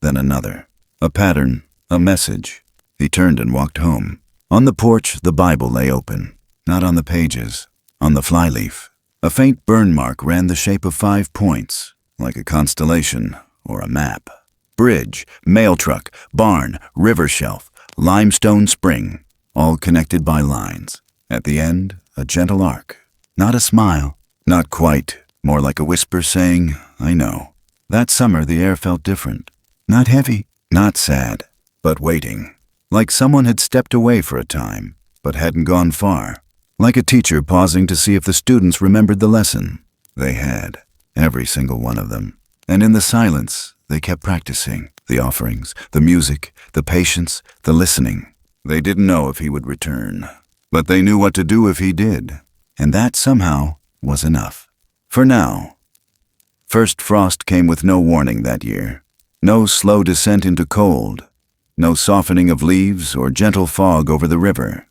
then another. A pattern, a message. He turned and walked home. On the porch, the Bible lay open, not on the pages, on the flyleaf. A faint burn mark ran the shape of 5 points, like a constellation or a map. Bridge, mail truck, barn, river shelf, limestone spring, all connected by lines. At the end, a gentle arc. Not a smile, not quite, more like a whisper saying, I know. That summer, the air felt different. Not heavy, not sad, but waiting. Like someone had stepped away for a time, but hadn't gone far. Like a teacher pausing to see if the students remembered the lesson. They had, every single one of them. And in the silence, they kept practicing. The offerings, the music, the patience, the listening. They didn't know if he would return, but they knew what to do if he did. And that somehow was enough. For now. First frost came with no warning that year. No slow descent into cold. No softening of leaves or gentle fog over the river.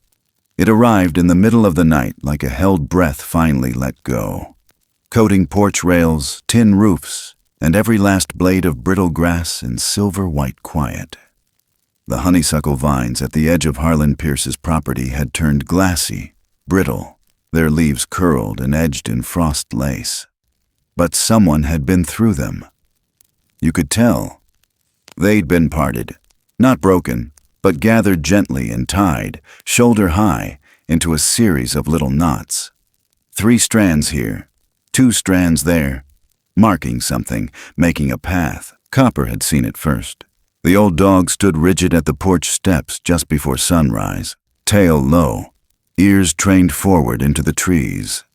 It arrived in the middle of the night like a held breath finally let go, coating porch rails, tin roofs, and every last blade of brittle grass in silver-white quiet. The honeysuckle vines at the edge of Harlan Pierce's property had turned glassy, brittle, their leaves curled and edged in frost lace. But someone had been through them. You could tell. They'd been parted, not broken, but gathered gently and tied, shoulder high, into a series of little knots. 3 strands here, 2 strands there, marking something, making a path. Copper had seen it first. The old dog stood rigid at the porch steps just before sunrise, tail low, ears trained forward into the trees.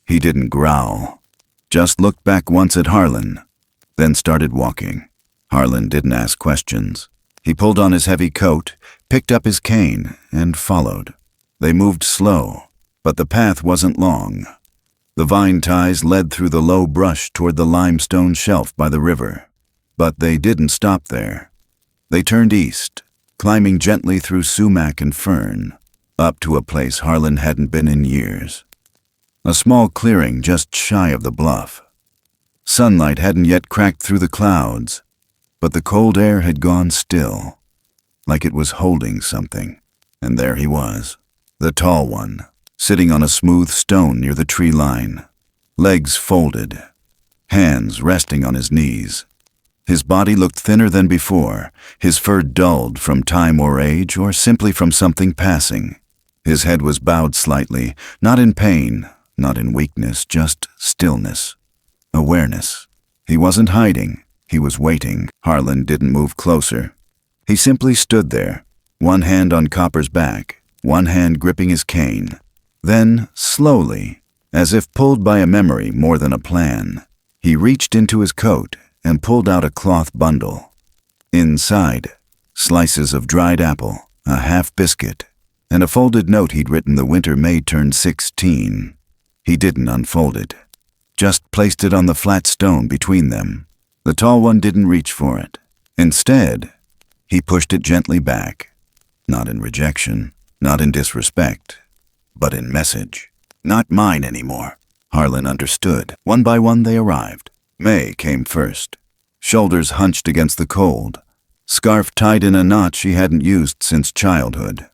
He didn't growl, just looked back once at Harlan, then started walking. Harlan didn't ask questions. He pulled on his heavy coat, picked up his cane, and followed. They moved slow, but the path wasn't long. The vine ties led through the low brush toward the limestone shelf by the river. But they didn't stop there. They turned east, climbing gently through sumac and fern, up to a place Harlan hadn't been in years. A small clearing just shy of the bluff. Sunlight hadn't yet cracked through the clouds, but the cold air had gone still, like it was holding something. And there he was, the tall one, sitting on a smooth stone near the tree line, legs folded, hands resting on his knees. His body looked thinner than before, his fur dulled from time or age or simply from something passing. His head was bowed slightly, not in pain, not in weakness, just stillness, awareness. He wasn't hiding, he was waiting. Harlan didn't move closer. He simply stood there, one hand on Copper's back, one hand gripping his cane. Then, slowly, as if pulled by a memory more than a plan, he reached into his coat and pulled out a cloth bundle. Inside, slices of dried apple, a half biscuit, and a folded note he'd written the winter May turned 16. He didn't unfold it, just placed it on the flat stone between them. The tall one didn't reach for it. Instead, he pushed it gently back, not in rejection, not in disrespect, but in message. Not mine anymore. Harlan understood. One by one they arrived. May came first, shoulders hunched against the cold, scarf tied in a knot she hadn't used since childhood.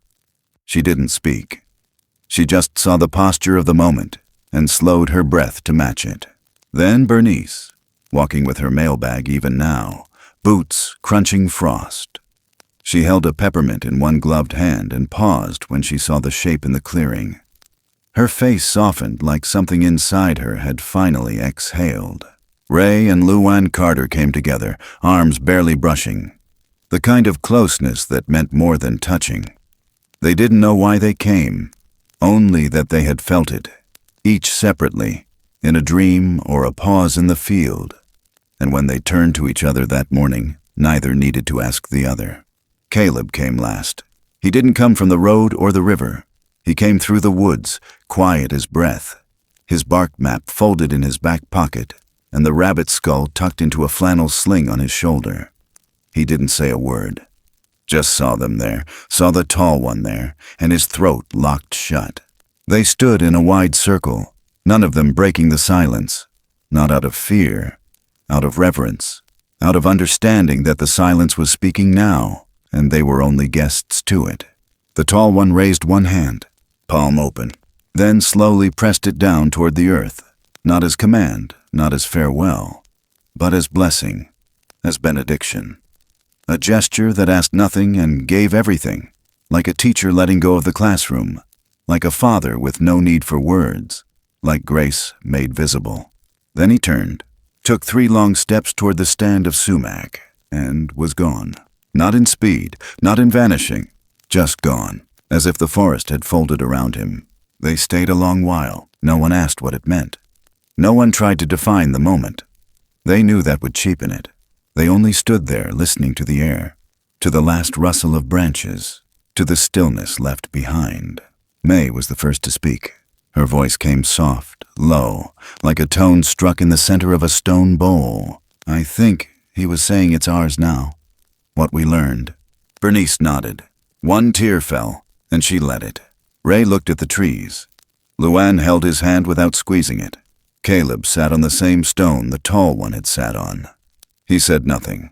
She didn't speak. She just saw the posture of the moment and slowed her breath to match it. Then Bernice, walking with her mailbag even now, boots crunching frost. She held a peppermint in one gloved hand and paused when she saw the shape in the clearing. Her face softened like something inside her had finally exhaled. Ray and Luann Carter came together, arms barely brushing. The kind of closeness that meant more than touching. They didn't know why they came, only that they had felt it, each separately, in a dream or a pause in the field. And when they turned to each other that morning, neither needed to ask the other. Caleb came last. He didn't come from the road or the river. He came through the woods, quiet as breath, his bark map folded in his back pocket, and the rabbit skull tucked into a flannel sling on his shoulder. He didn't say a word. Just saw them there, saw the tall one there, and his throat locked shut. They stood in a wide circle, none of them breaking the silence, not out of fear, out of reverence, out of understanding that the silence was speaking now, and they were only guests to it. The tall one raised one hand, palm open, then slowly pressed it down toward the earth, not as command, not as farewell, but as blessing, as benediction. A gesture that asked nothing and gave everything, like a teacher letting go of the classroom, like a father with no need for words, like grace made visible. Then he turned, took 3 long steps toward the stand of sumac, and was gone. Not in speed, not in vanishing, just gone, as if the forest had folded around him. They stayed a long while. No one asked what it meant. No one tried to define the moment. They knew that would cheapen it. They only stood there listening to the air, to the last rustle of branches, to the stillness left behind. May was the first to speak. Her voice came soft, low, like a tone struck in the center of a stone bowl. I think he was saying it's ours now. What we learned. Bernice nodded. One tear fell, and she let it. Ray looked at the trees. Luann held his hand without squeezing it. Caleb sat on the same stone the tall one had sat on. He said nothing,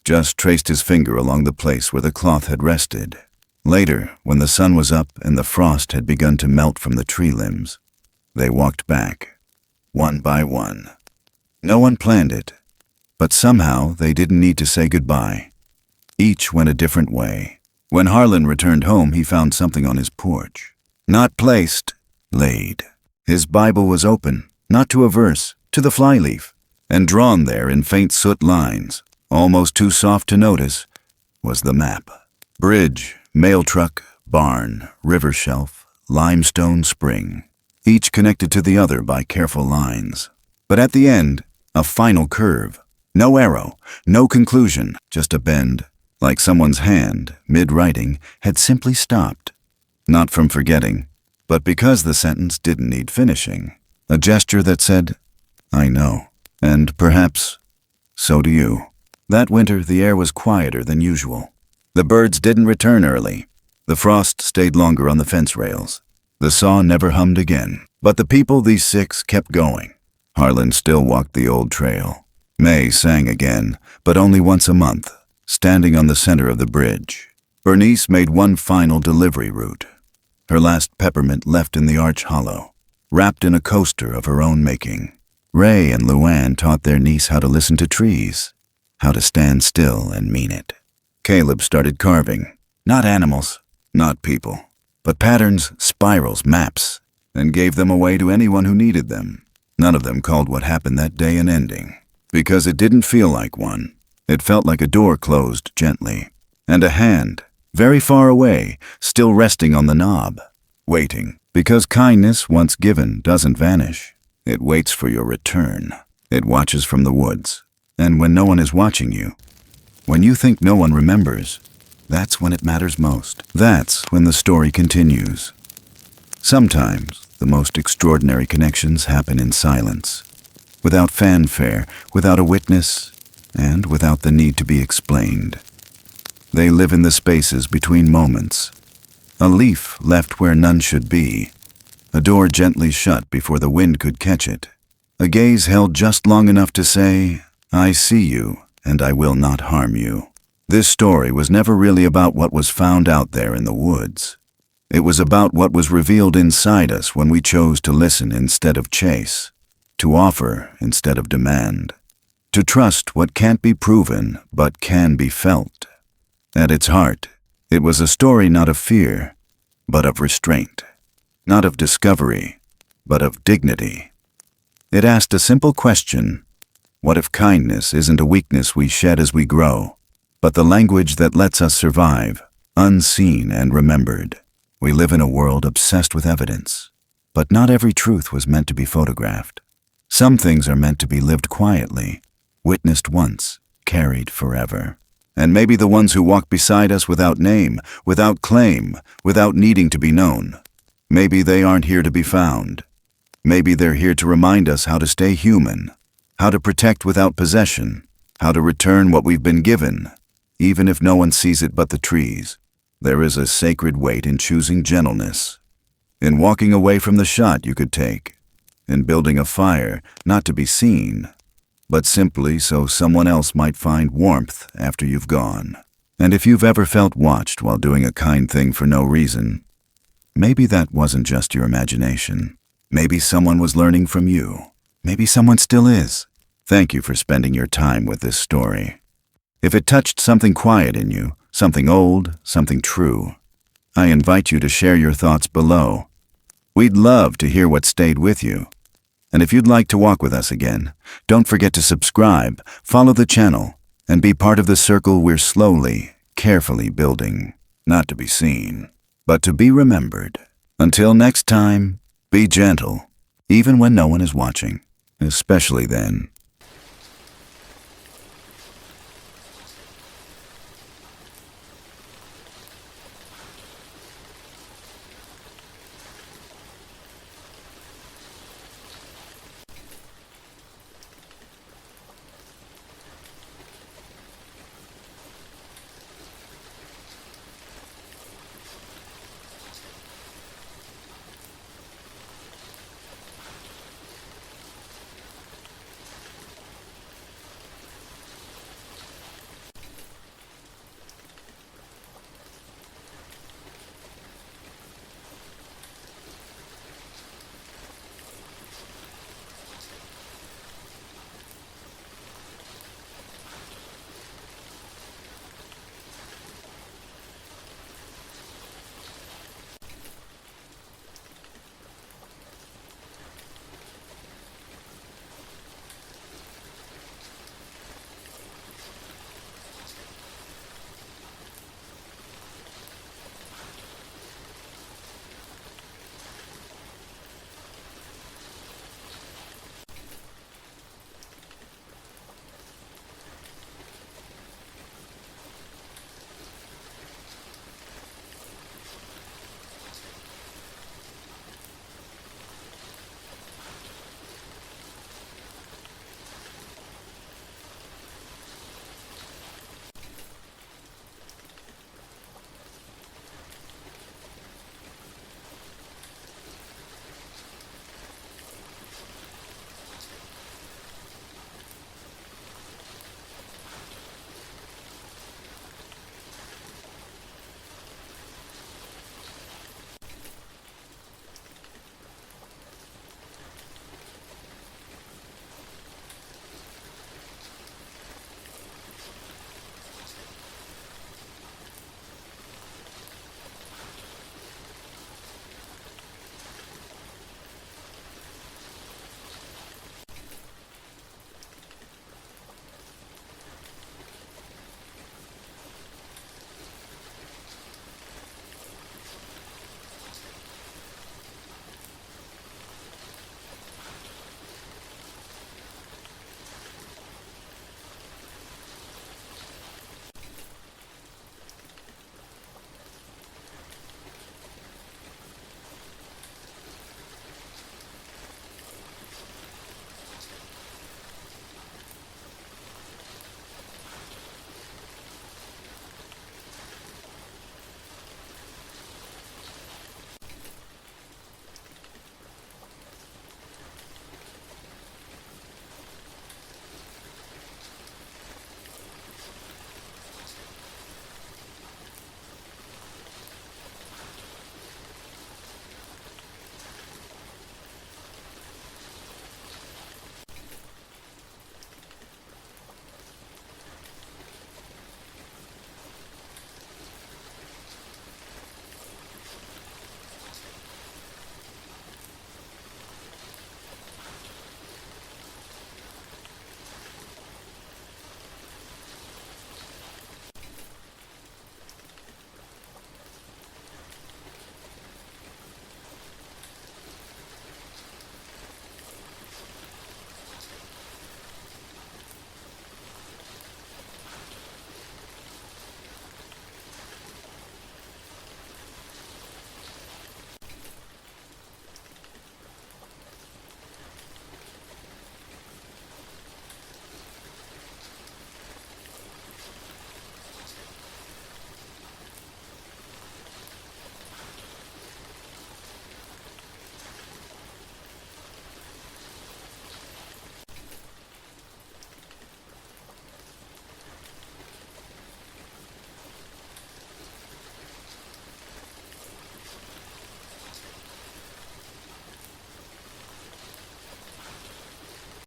just traced his finger along the place where the cloth had rested. Later, when the sun was up and the frost had begun to melt from the tree limbs, they walked back, one by one. No one planned it, but somehow they didn't need to say goodbye. Each went a different way. When Harlan returned home, he found something on his porch. Not placed, laid. His Bible was open, not to a verse, to the flyleaf, and drawn there in faint soot lines, almost too soft to notice, was the map. Bridge, mail truck, barn, river shelf, limestone spring, each connected to the other by careful lines. But at the end, a final curve. No arrow, no conclusion, just a bend, like someone's hand, mid-writing, had simply stopped. Not from forgetting, but because the sentence didn't need finishing. A gesture that said, "I know, and perhaps so do you." That winter, the air was quieter than usual. The birds didn't return early. The frost stayed longer on the fence rails. The saw never hummed again. But the people, these six, kept going. Harlan still walked the old trail. May sang again, but only once a month, standing on the center of the bridge. Bernice made one final delivery route. Her last peppermint left in the arch hollow, wrapped in a coaster of her own making. Ray and Luann taught their niece how to listen to trees, how to stand still and mean it. Caleb started carving, not animals, not people, but patterns, spirals, maps, and gave them away to anyone who needed them. None of them called what happened that day an ending, because it didn't feel like one. It felt like a door closed gently, and a hand, very far away, still resting on the knob, waiting, because kindness once given doesn't vanish. It waits for your return. It watches from the woods. And when no one is watching you, when you think no one remembers, that's when it matters most. That's when the story continues. Sometimes the most extraordinary connections happen in silence, without fanfare, without a witness, and without the need to be explained. They live in the spaces between moments. A leaf left where none should be. A door gently shut before the wind could catch it. A gaze held just long enough to say, "I see you, and I will not harm you." This story was never really about what was found out there in the woods. It was about what was revealed inside us when we chose to listen instead of chase, to offer instead of demand, to trust what can't be proven but can be felt. At its heart, it was a story not of fear, but of restraint, not of discovery, but of dignity. It asked a simple question: what if kindness isn't a weakness we shed as we grow, but the language that lets us survive, unseen and remembered? We live in a world obsessed with evidence, but not every truth was meant to be photographed. Some things are meant to be lived quietly, witnessed once, carried forever. And maybe the ones who walk beside us without name, without claim, without needing to be known, maybe they aren't here to be found. Maybe they're here to remind us how to stay human, how to protect without possession, how to return what we've been given, even if no one sees it but the trees. There is a sacred weight in choosing gentleness, in walking away from the shot you could take, in building a fire not to be seen, but simply so someone else might find warmth after you've gone. And if you've ever felt watched while doing a kind thing for no reason, maybe that wasn't just your imagination. Maybe someone was learning from you. Maybe someone still is. Thank you for spending your time with this story. If it touched something quiet in you, something old, something true, I invite you to share your thoughts below. We'd love to hear what stayed with you. And if you'd like to walk with us again, don't forget to subscribe, follow the channel, and be part of the circle we're slowly, carefully building. Not to be seen, but to be remembered. Until next time, be gentle, even when no one is watching, especially then.